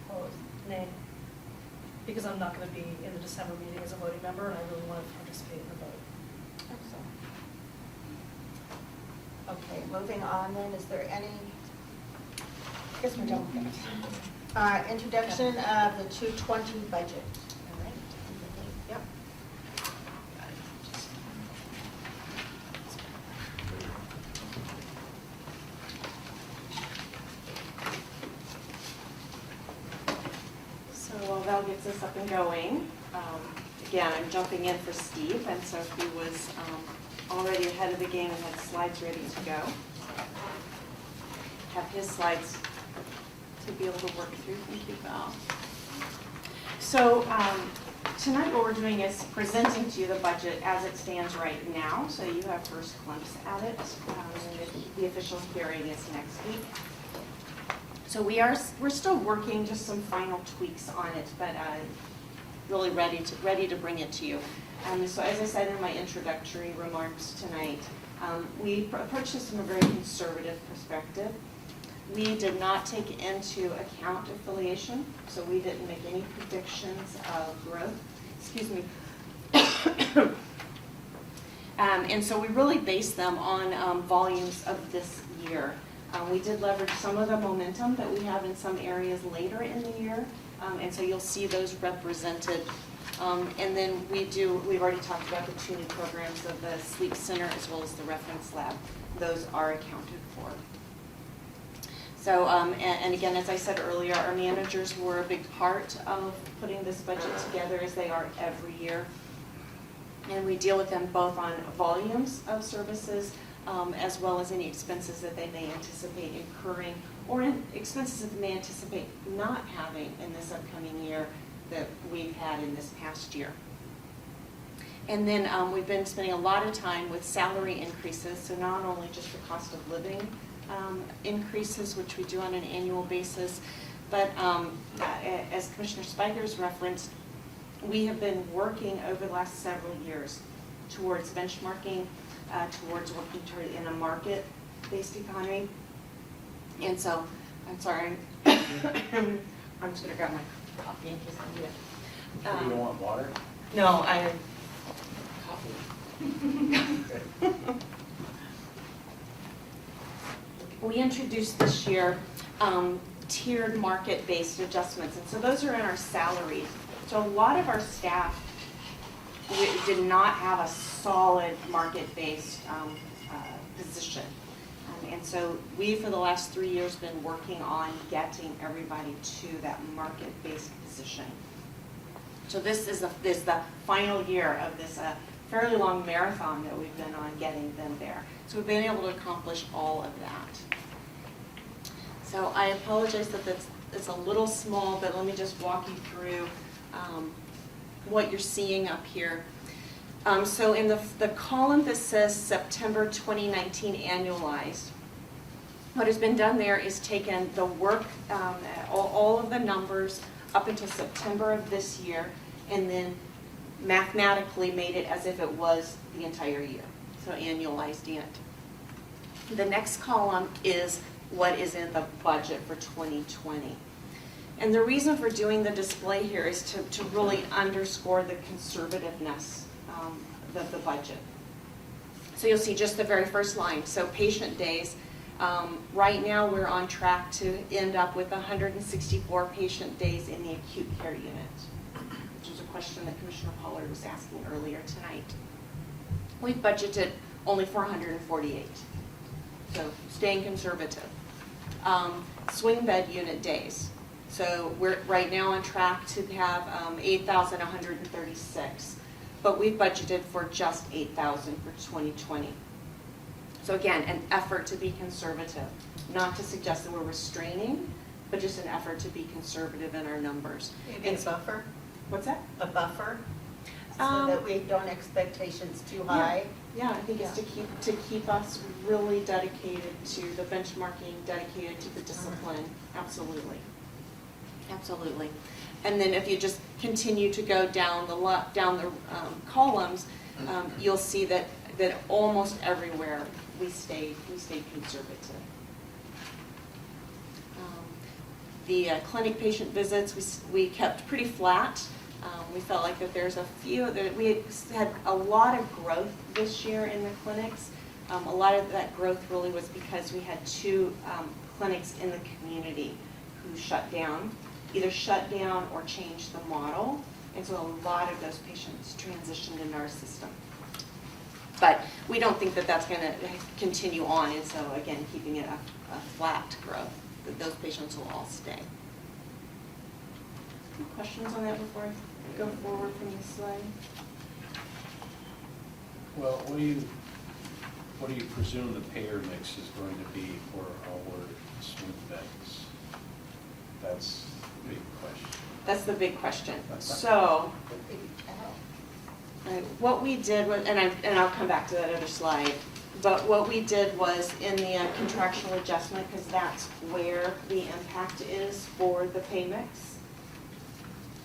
Opposed? Nay. Because I'm not going to be in the December meeting as a voting member, and I really want to participate in the vote. Okay, moving on then, is there any, I guess we're done with that. Introduction of the 220 budget. All right. Yep. So while Val gets us up and going, again, I'm jumping in for Steve, and so he was already ahead of the game and had slides ready to go. Have his slides to be able to work through. Thank you, Val. So tonight what we're doing is presenting to you the budget as it stands right now, so you have first glimpse at it. The official hearing is next week. So we're still working just some final tweaks on it, but really ready to bring it to you. So as I said in my introductory remarks tonight, we approached this from a very conservative perspective. We did not take into account affiliation, so we didn't make any predictions of growth. Excuse me. And so we really based them on volumes of this year. We did leverage some of the momentum that we have in some areas later in the year, and so you'll see those represented. And then we've already talked about the 2 new programs of the Sleep Center as well as the Reference Lab. Those are accounted for. So, and again, as I said earlier, our managers were a big part of putting this budget together, as they are every year. And we deal with them both on volumes of services, as well as any expenses that they may anticipate incurring, or expenses that they may anticipate not having in this upcoming year that we've had in this past year. And then we've been spending a lot of time with salary increases, so not only just the cost of living increases, which we do on an annual basis, but as Commissioner Spikers referenced, we have been working over the last several years towards benchmarking, towards working in a market-based economy. And so, I'm sorry, I'm just going to grab my coffee in case I need it. You don't want water? No, I coffee. We introduced this year tiered market-based adjustments, and so those are in our salaries. So a lot of our staff did not have a solid market-based position. And so we, for the last 3 years, been working on getting everybody to that market-based position. So this is the final year of this fairly long marathon that we've been on getting them there. So we've been able to accomplish all of that. So I apologize that it's a little small, but let me just walk you through what you're seeing up here. So in the column that says September 2019 annualized, what has been done there is taken the work, all of the numbers up until September of this year, and then mathematically made it as if it was the entire year, so annualized it. The next column is what is in the budget for 2020. And the reason for doing the display here is to really underscore the conservativeness of the budget. So you'll see just the very first line. So patient days, right now we're on track to end up with 164 patient days in the acute care unit, which was a question that Commissioner Pollard was asking earlier tonight. We've budgeted only for 148, so staying conservative. Swing bed unit days. So we're right now on track to have 8,136, but we've budgeted for just 8,000 for 2020. So again, an effort to be conservative, not to suggest that we're restraining, but just an effort to be conservative in our numbers. Maybe a buffer, What's that? a buffer, so that we don't expectations too high. Yeah, I think it's to keep us really dedicated to the benchmarking, dedicated to the discipline. Absolutely. Absolutely. And then if you just continue to go down the columns, you'll see that almost everywhere we stayed conservative. The clinic patient visits we kept pretty flat. We felt like that there's a few that we had a lot of growth this year in the clinics. A lot of that growth really was because we had 2 clinics in the community who either shut down or changed the model. And so a lot of those patients transitioned into our system. But we don't think that that's going to continue on. And so again, keeping it a flat growth, that those patients will all stay. Any questions on that before I go forward from this slide? Well, what do you presume the payer mix is going to be for our swing beds? That's the big question. That's the big question. So, what we did was, and I'll come back to that other slide, but what we did was in the contractual adjustment, because that's where the impact is for the pay mix,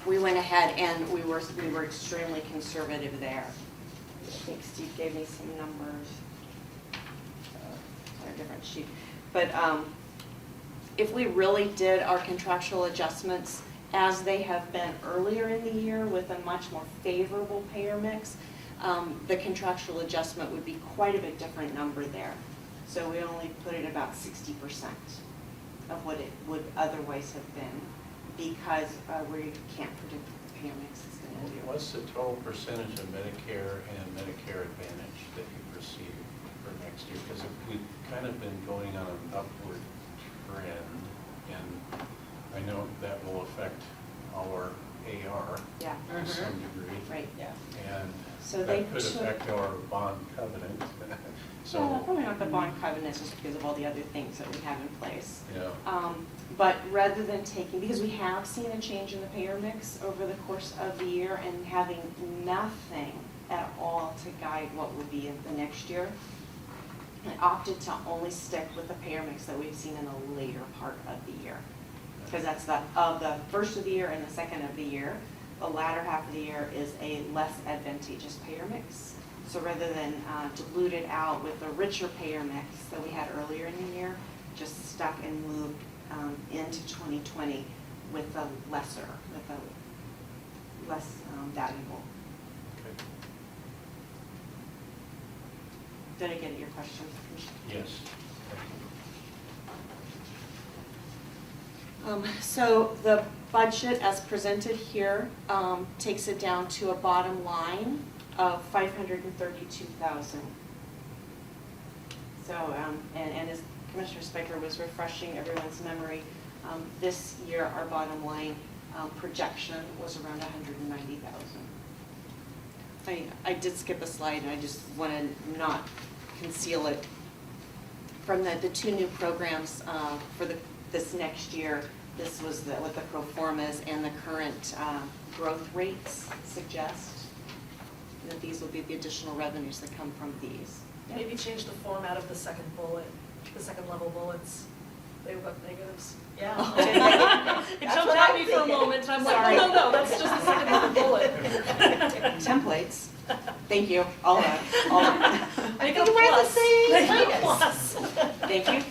we went ahead and we were extremely conservative there. I think Steve gave me some numbers on a different sheet. But if we really did our contractual adjustments as they have been earlier in the year with a much more favorable payer mix, the contractual adjustment would be quite a bit different number there. So we only put it about 60% of what it would otherwise have been, because we can't predict what the payer mix is going to do. What's the total percentage of Medicare and Medicare Advantage that you perceive for next year? Because we've kind of been going on an upward trend, and I know that will affect our AR Yeah. to some degree. Right. Yeah. And So they that could took- affect our bond covenant. Well, So, probably not the bond covenants, just because of all the other things that we have in place. yeah. But rather than taking, because we have seen a change in the payer mix over the course of the year and having nothing at all to guide what will be in the next year, I opted to only stick with the payer mix that we've seen in the later part of the year. Because that's the first of the year and the second of the year. The latter half of the year is a less advantageous payer mix. So rather than dilute it out with the richer payer mix that we had earlier in the year, just stuck and moved into 2020 with a less valuable. Okay. Did I get at your question? Yes. So the budget as presented here takes it down to a bottom line of $532,000. So, and is Commissioner Spiker was refreshing everyone's memory, this year, our bottom line projection was around 190,000. I did skip a slide, and I just want to not conceal it. From the two new programs for this next year, this was what the pro formas and the current growth rates suggest, that these will be the additional revenues that come from these. Maybe change the format of the second bullet, the second level bullets. They look negatives. Yeah. It jumped at me for a moment, I'm like, Sorry. oh, no, that's just the second level bullet. Templates. Thank you. I'll Make it a You wear the plus. same Make it a focus. plus. Thank you.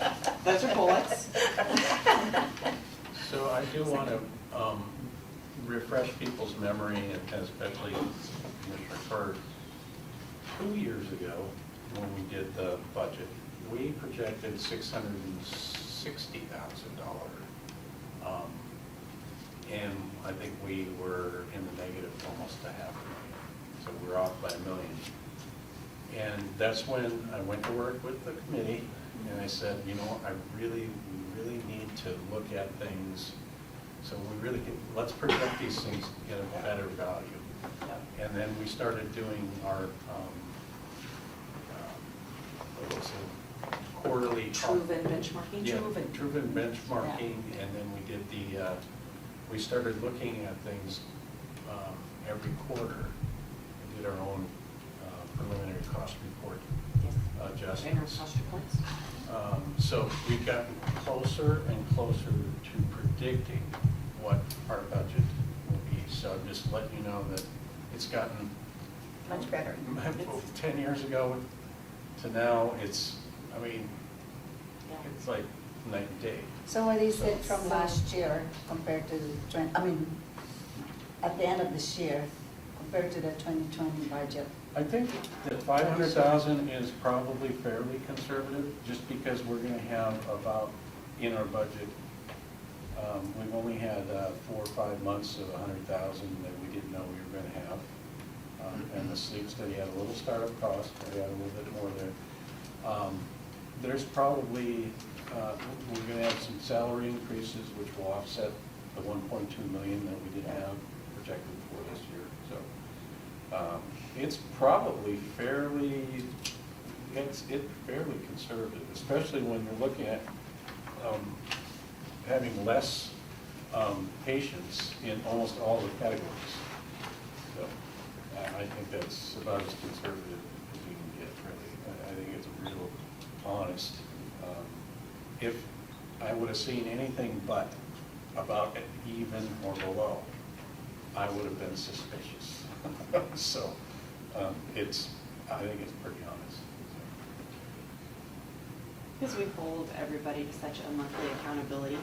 Those are bullets. So I do want to refresh people's memory, and especially Commissioner Carter. 2 years ago, when we did the budget, we projected $660,000. And I think we were in the negative almost $500,000. So we're off by $1 million. And that's when I went to work with the committee, and I said, we really need to look at things. So we really let's project these things at a better value. And then we started doing our, what was it, quarterly. Truven benchmarking. Yeah, Truven benchmarking, and then we did we started looking at things every quarter. We did our own preliminary cost report adjustments. Cost reports. So we've gotten closer and closer to predicting what our budget will be. So I'm just letting you know that it's gotten Much better. 10 years ago to now, it's like night and day. So what is it from last year compared to, at the end of this year, compared to the 2020 budget? I think that 500,000 is probably fairly conservative, just because we're going to have about, in our budget, we've only had 4 or 5 months of 100,000 that we didn't know we were going to have. And the sleep study had a little startup cost, we had a little bit more there. There's probably, we're going to have some salary increases, which will offset the 1.2 million that we didn't have projected for this year. So it's probably fairly conservative, especially when you're looking at having less patients in almost all the categories. So I think that's about as conservative as you can get, really. I think it's real honest. If I would have seen anything but about even or below, I would have been suspicious. So I think it's pretty honest. Because we hold everybody to such a monthly accountability,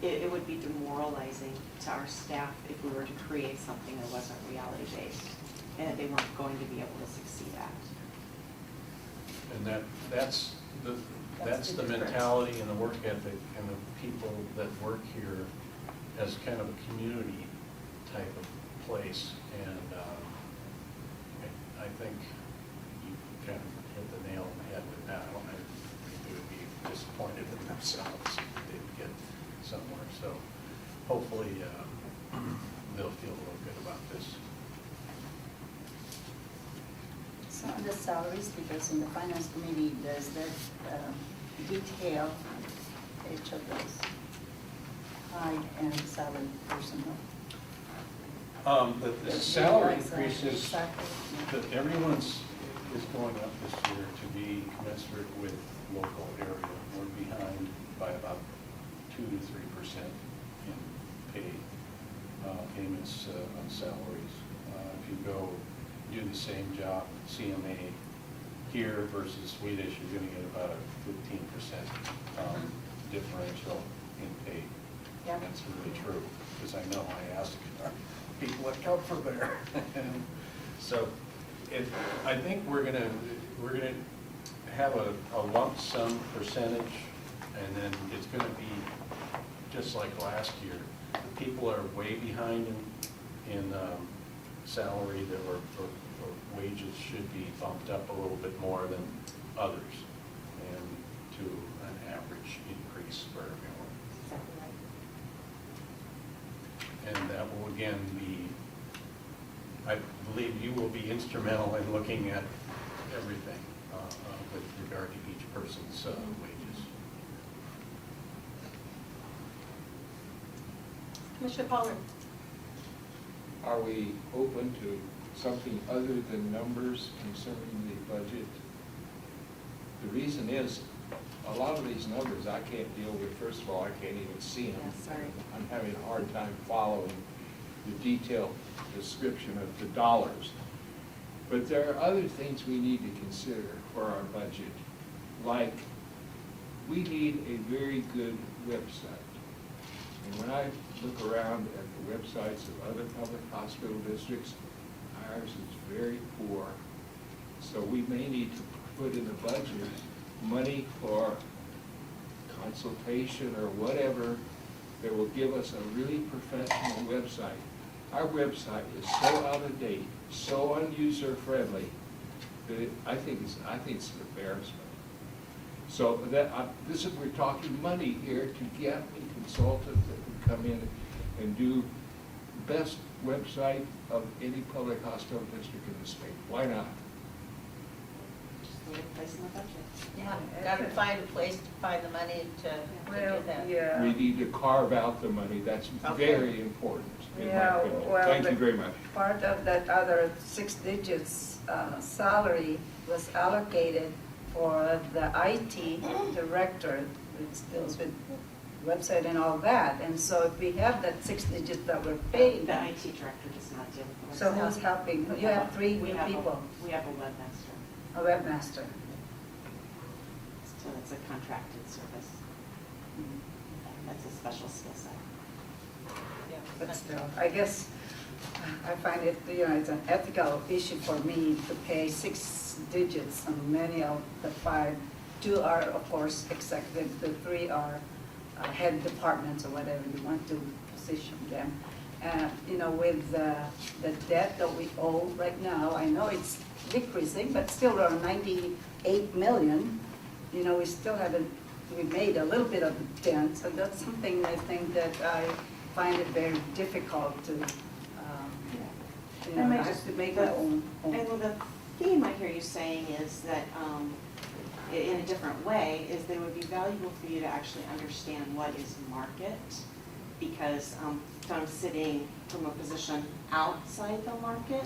it would be demoralizing to our staff if we were to create something that wasn't reality-based and that they weren't going to be able to succeed at. And that's the mentality and the work ethic and the people that work here as kind of a community type of place. And I think you kind of hit the nail on the head with that. I think they would be disappointed in themselves if they didn't get somewhere. So hopefully they'll feel a little good about this. So on the salaries, because in the finance committee, does that detail each of those high and salary personnel? The salary increases, Exactly. that everyone's is going up this year to be commensurate with local area. We're behind by about 2 to 3% in payments on salaries. If you go do the same job, CMA here versus Swedish, you're going to get about a 15% differential in pay. Yeah. That's really true, because I know I asked people that come from there. And so I think we're gonna have a lump sum percentage, and then it's gonna be just like last year. People are way behind in salary or wages should be bumped up a little bit more than others. And to an average increase for everyone. Exactly right. And that will again be, I believe you will be instrumental in looking at everything with regard to each person's wages. Commissioner Pollard? Are we open to something other than numbers concerning the budget? The reason is, a lot of these numbers I can't deal with. First of all, I can't even see them. Yeah, sorry. I'm having a hard time following the detailed description of the dollars. But there are other things we need to consider for our budget, like we need a very good website. And when I look around at the websites of other public hospital districts, ours is very poor. So we may need to put in the budget money for consultation or whatever that will give us a really professional website. Our website is so out of date, so unuser friendly, that I think it's an embarrassment. So this is, we're talking money here to get a consultant that would come in and do best website of any public hospital district in the state. Why not? Just need a place in the budget. Yeah, gotta find a place to find the money to do that. yeah. We need to carve out the money. That's Okay. very important, in my Yeah, opinion. well, Thank you the- very much. Part of that other 6 digits salary was allocated for the IT director, which deals with website and all that. And so if we have that 6 digits that we're paying, The IT director does not deal with the so website. who's helping? You have 3 We new have a- people, We have a webmaster, a webmaster. so it's a contracted service. That's a special skill set. But still, I guess I find it, it's an ethical issue for me to pay 6 digits on many of the 5. 2 are, of course, executive, the 3 are head departments or whatever you want to position them. With the debt that we owe right now, I know it's decreasing, but still around 98 million. We still haven't, we made a little bit of a dent, so that's something I think that I find it very difficult to, And I have to make my own. And the theme I hear you saying is that, in a different way, is that it would be valuable for you to actually understand what is market, because from sitting from a position outside the market,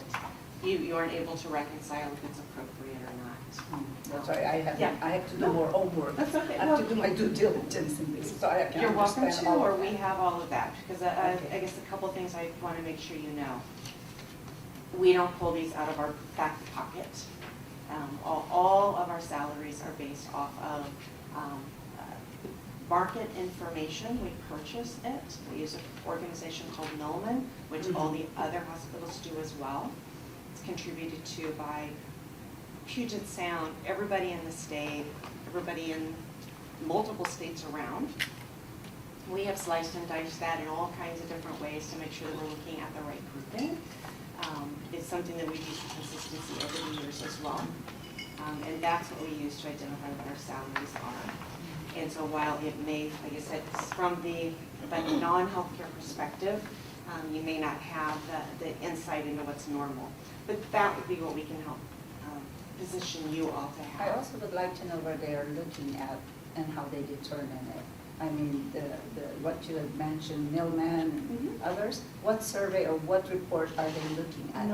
you aren't able to reconcile if it's appropriate or not. That's why I Yeah. have to do more homework. That's okay. I have to do my due diligence in this, so I can You're welcome understand to, all or of we that. have all of that, because I guess a couple things I want to make sure you know. We don't pull these out of our back pocket. All of our salaries are based off of market information. We purchase it. We use an organization called Millman, which all the other hospitals do as well. It's contributed to by Puget Sound, everybody in the state, everybody in multiple states around. We have sliced and diced that in all kinds of different ways to make sure that we're looking at the right grouping. It's something that we've used for consistency over the years as well. And that's what we use to identify what our salaries are. And so while it may, like I said, from the non-healthcare perspective, you may not have the insight into what's normal. But that would be what we can help position you all to I have. also would like to know where they are looking at and how they determine it. I mean, what you had mentioned, Millman and others, what survey or what report are they looking at?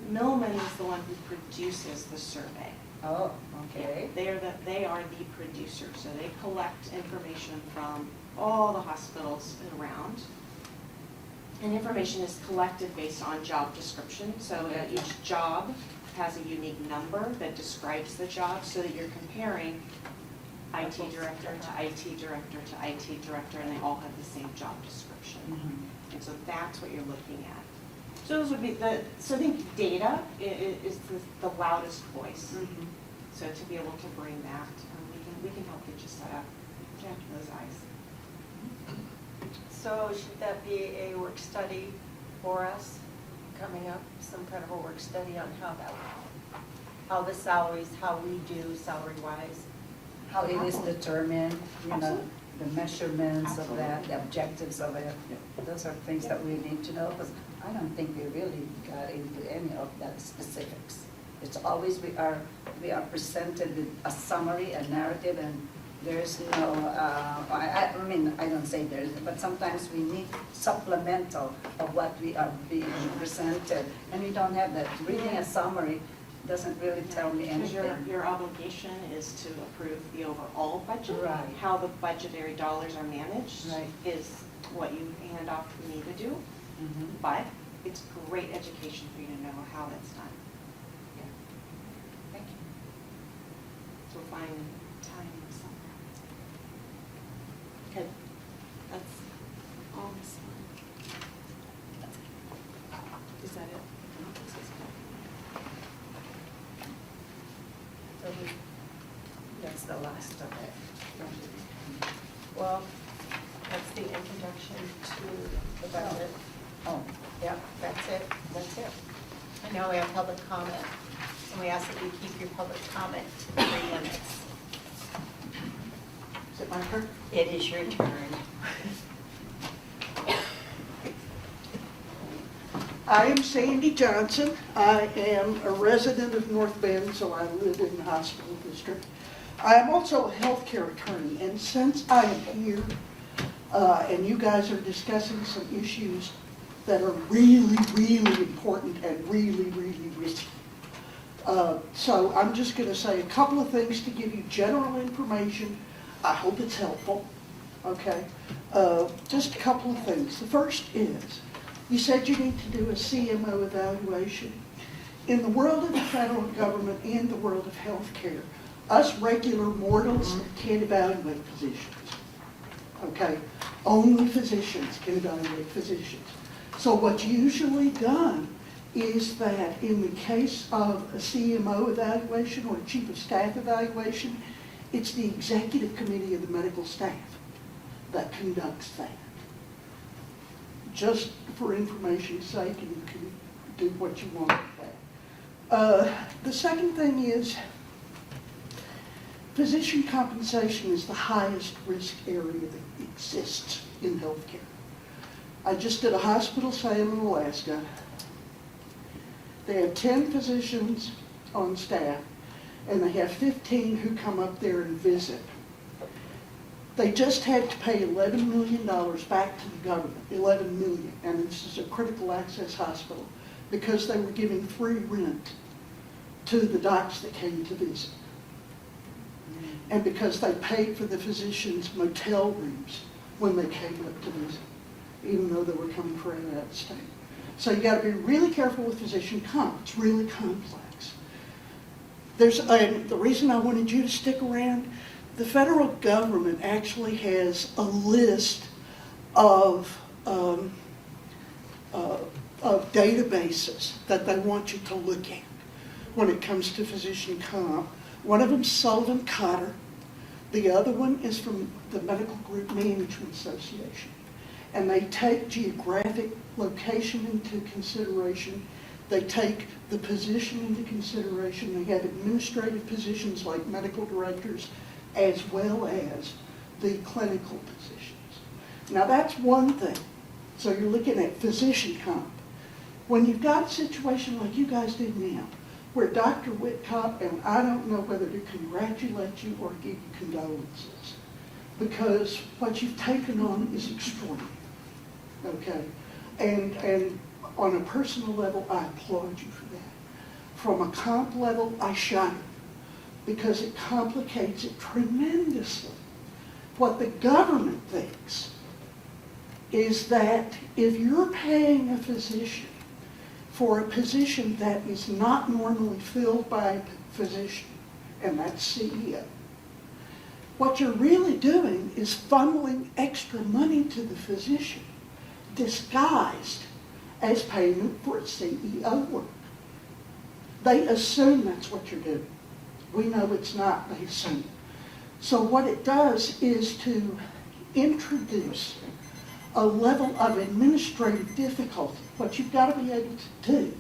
Millman is the one who produces the survey. Oh, okay. They are the producer, so they collect information from all the hospitals around. And information is collected based on job description, so each job has a unique number that describes the job, so that you're comparing IT director to IT director to IT director, and they all have the same job description. And so that's what you're looking at. So those would be so I think data is the loudest voice. So to be able to bring that, we can help get you set up to have those eyes. So should that be a work study for us coming up, some kind of a work study on how the salaries, how we do salary-wise? how it is determined, you know, Absolutely. the measurements of that, the objectives of it. Those are things that we need to know, because I don't think we really got into any of that specifics. It's always we are presented with a summary, a narrative, and there's no, I mean, I don't say there isn't, but sometimes we need supplemental of what we are being presented, and we don't have that. Reading a summary doesn't really tell me Because anything. your obligation is to approve the overall budget. Right. How the budgetary dollars are managed Right. is what you hand off to me to do. Mhm. But it's great education for you to know how that's done. Thank you. So we'll find time somewhere. Okay, that's all this one. Is that it? So that's the last of it. Well, that's the introduction to the budget. Oh, Yep, that's it, that's it. And now we have public comment, and we ask that you keep your public comment to 3 minutes. Is it my turn? It is your turn. I am Sandy Johnson. I am a resident of North Bend, so I live in the hospital district. I am also a healthcare attorney, and since I am here, and you guys are discussing some issues that are really, really important and really, really risky. So I'm just going to say a couple of things to give you general information. I hope it's helpful, okay? Just a couple of things. The first is, you said you need to do a CMO evaluation. In the world of the federal government and the world of healthcare, us regular mortals can't evaluate physicians, okay? Only physicians can evaluate physicians. So what's usually done is that in the case of a CMO evaluation or a chief of staff evaluation, it's the executive committee of the medical staff that conducts that. Just for information's sake, and you can do what you want with that. The second thing is, physician compensation is the highest risk area that exists in healthcare. I just did a hospital sale in Alaska. They have 10 physicians on staff, and they have 15 who come up there and visit. They just had to pay $11 million back to the government, $11 million, and this is a critical access hospital, because they were giving free rent to the docs that came to visit. And because they paid for the physicians' motel rooms when they came up to visit, even though they were coming from out of state. So you got to be really careful with physician comp. It's really complex. The reason I wanted you to stick around, the federal government actually has a list of databases that they want you to look at when it comes to physician comp. One of them's Sullivan Cotter. The other one is from the Medical Group Management Association. And they take geographic location into consideration. They take the position into consideration. They have administrative positions like medical directors as well as the clinical positions. Now that's one thing. So you're looking at physician comp. When you've got a situation like you guys did now, where Dr. Whitcop, and I don't know whether to congratulate you or give you condolences, because what you've taken on is extraordinary. Okay, and on a personal level, I applaud you for that. From a comp level, I shudder, because it complicates it tremendously. What the government thinks is that if you're paying a physician for a position that is not normally filled by a physician, and that's CEO, what you're really doing is funneling extra money to the physician, disguised as payment for CEO work. They assume that's what you're doing. We know it's not, they assume. So what it does is to introduce a level of administrative difficulty. What you've got to be able to do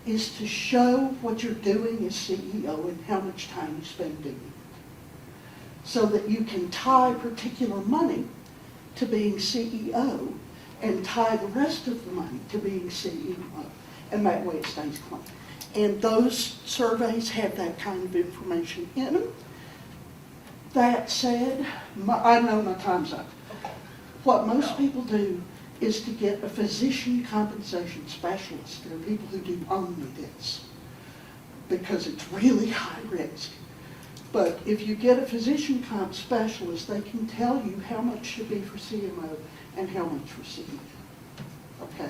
is to show what you're doing as CEO and how much time you spend doing it. so that you can tie particular money to being CEO and tie the rest of the money to being CEO. And that way it stays clean. And those surveys have that kind of information in them. That said, I know my time's up. What most people do is to get a physician compensation specialist. There are people who do only this because it's really high risk. But if you get a physician comp specialist, they can tell you how much should be for CMO and how much for CEO. Okay?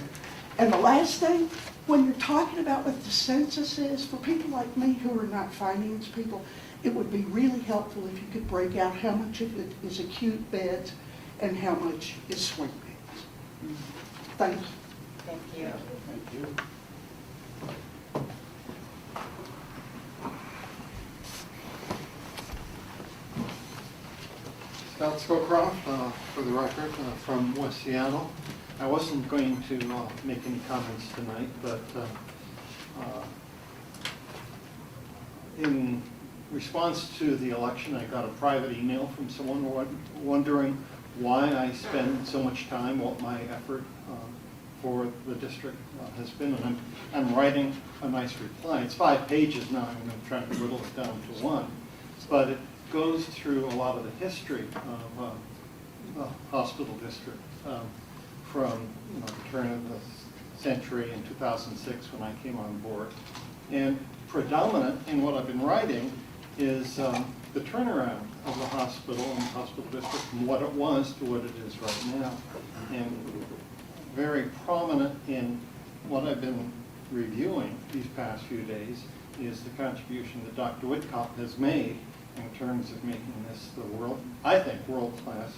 And the last thing, when you're talking about what the census is, for people like me who are not finance people, it would be really helpful if you could break out how much of it is acute beds and how much is swing beds. Thank you. Thank you. Thank you. Scott Scowcroft, for the record, from West Seattle. I wasn't going to make any comments tonight, but in response to the election, I got a private email from someone wondering why I spend so much time, what my effort for the district has been, and I'm writing a nice reply. It's 5 pages now, I'm going to try to whittle it down to 1, but it goes through a lot of the history of the hospital district from the turn of the century in 2006 when I came on board. And predominant in what I've been writing is the turnaround of the hospital and the hospital district from what it was to what it is right now. And very prominent in what I've been reviewing these past few days is the contribution that Dr. Whitcomb has made in terms of making this the I think, world-class,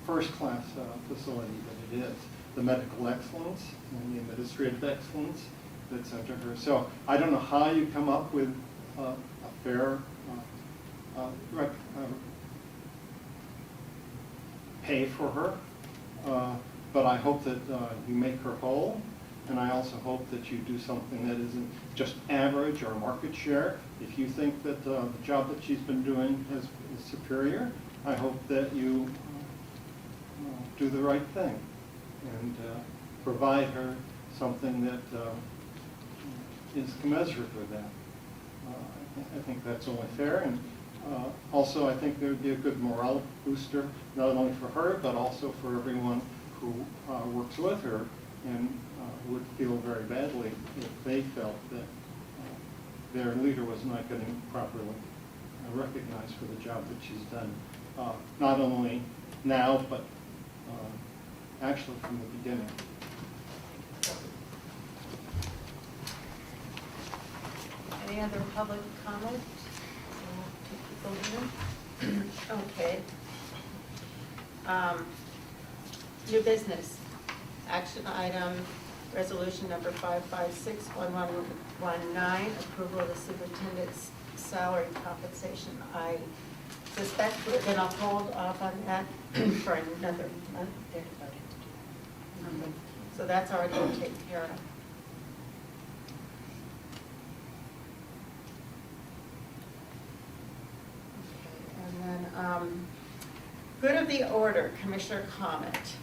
first-class facility that it is. The medical excellence and the administrative excellence that's under her. So I don't know how you come up with a fair pay for her, but I hope that you make her whole, and I also hope that you do something that isn't just average or market share. If you think that the job that she's been doing is superior, I hope that you do the right thing and provide her something that is commensurate with that. I think that's only fair, and also I think there would be a good morale booster, not only for her, but also for everyone who works with her, and would feel very badly if they felt that their leader was not getting properly recognized for the job that she's done, not only now, but actually from the beginning. Any other public comment? Okay. New business. Action item, resolution number 556-1119, approval of the superintendent's salary compensation. I suspect we're going to hold off on that for another month. So that's already been taken care of. Okay, and then good of the order, commissioner comment.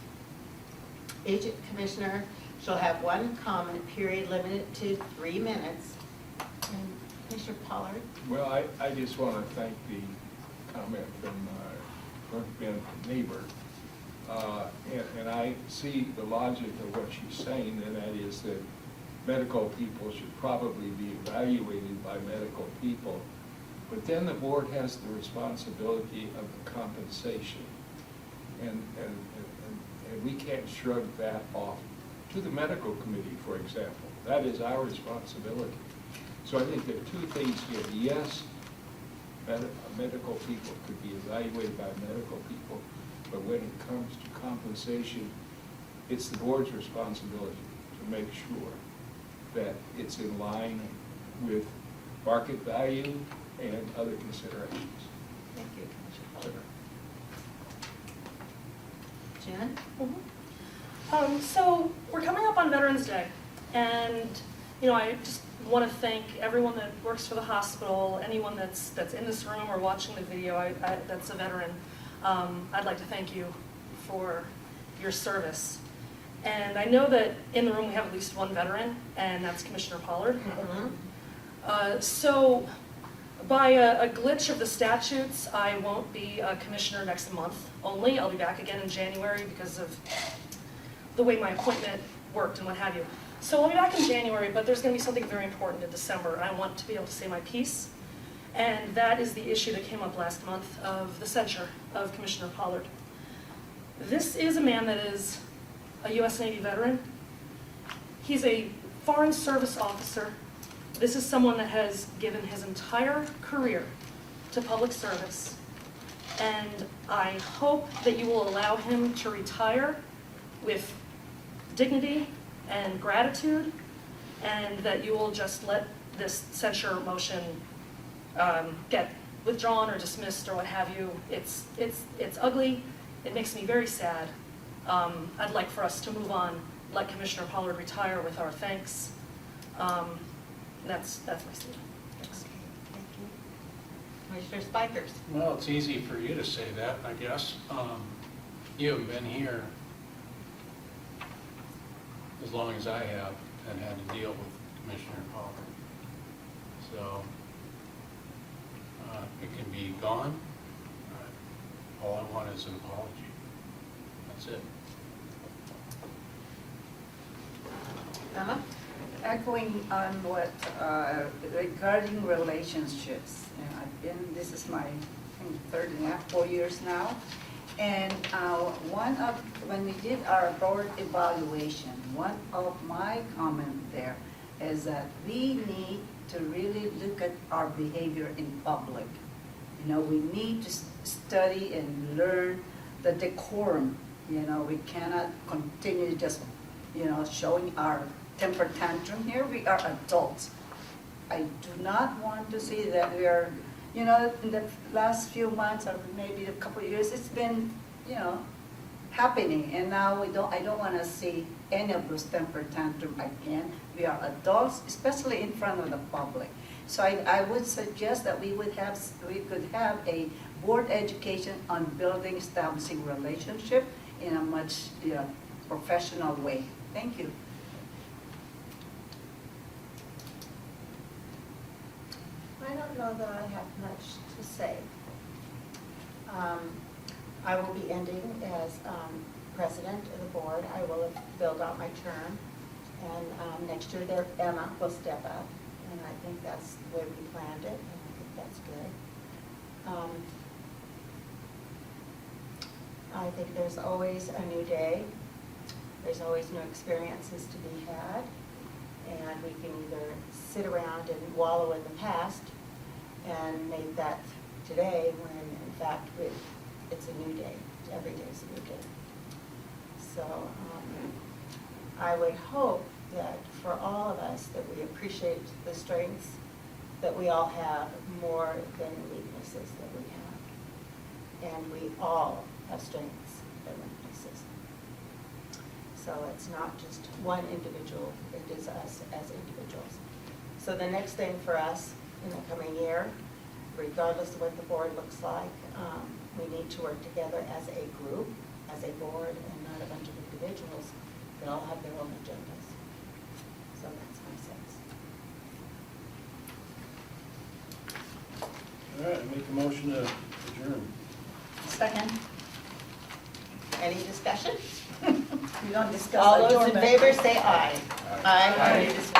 Each commissioner shall have one comment period limited to 3 minutes. And Commissioner Pollard? Well, I just want to thank the comment from Ben's neighbor. And I see the logic of what she's saying, and that is that medical people should probably be evaluated by medical people. But then the board has the responsibility of the compensation. And we can't shrug that off to the medical committee, for example. That is our responsibility. So I think there are 2 things here. Yes, medical people could be evaluated by medical people, but when it comes to compensation, it's the board's responsibility to make sure that it's in line with market value and other considerations. Thank you, Commissioner Pollard. Jen? So we're coming up on Veterans Day, and I just want to thank everyone that works for the hospital, anyone that's in this room or watching the video that's a veteran. I'd like to thank you for your service. And I know that in the room we have at least one veteran, and that's Commissioner Pollard. So by a glitch of the statutes, I won't be a commissioner next month only. I'll be back again in January because of the way my appointment worked and what have you. So I'll be back in January, but there's going to be something very important in December, and I want to be able to say my piece. And that is the issue that came up last month of the censure of Commissioner Pollard. This is a man that is a U.S. Navy veteran. He's a Foreign Service officer. This is someone that has given his entire career to public service. And I hope that you will allow him to retire with dignity and gratitude, and that you will just let this censure motion get withdrawn or dismissed or what have you. It's ugly. It makes me very sad. I'd like for us to move on, let Commissioner Pollard retire with our thanks. That's my statement. Thanks. Thank you. Commissioner Spikers. Well, it's easy for you to say that, I guess. You haven't been here as long as I have and had to deal with Commissioner Pollard. So it can be gone. All I want is an apology. That's it. Emma? Echoing on what, regarding relationships, and this is my, I think, 4 years now. And when we did our board evaluation, one of my comment there is that we need to really look at our behavior in public. You know, we need to study and learn the decorum. You know, we cannot continue just, showing our temper tantrum. Here we are adults. I do not want to see that we are, in the last few months or maybe a couple of years, it's been, happening. And now I don't want to see any of those temper tantrum again. We are adults, especially in front of the public. So I would suggest that we could have a board education on building, establishing relationship in a much professional way. Thank you. I don't know that I have much to say. I will be ending as president of the board. I will have filled out my term, and next year Emma will step up, and I think that's the way we planned it, and I think that's good. I think there's always a new day. There's always new experiences to be had, and we can either sit around and wallow in the past and make that today when in fact it's a new day. Every day is a new day. So I would hope that for all of us that we appreciate the strengths that we all have more than the weaknesses that we have. And we all have strengths and weaknesses. So it's not just one individual, it is us as individuals. So the next thing for us in the coming year, regardless of what the board looks like, we need to work together as a group, as a board, and not a bunch of individuals that all have their own agendas. So that's my sense. All right, I make a motion to adjourn. Second. Any discussion? We don't discuss. All those in adjournment. favor say aye. Aye. Aye. Any discussion?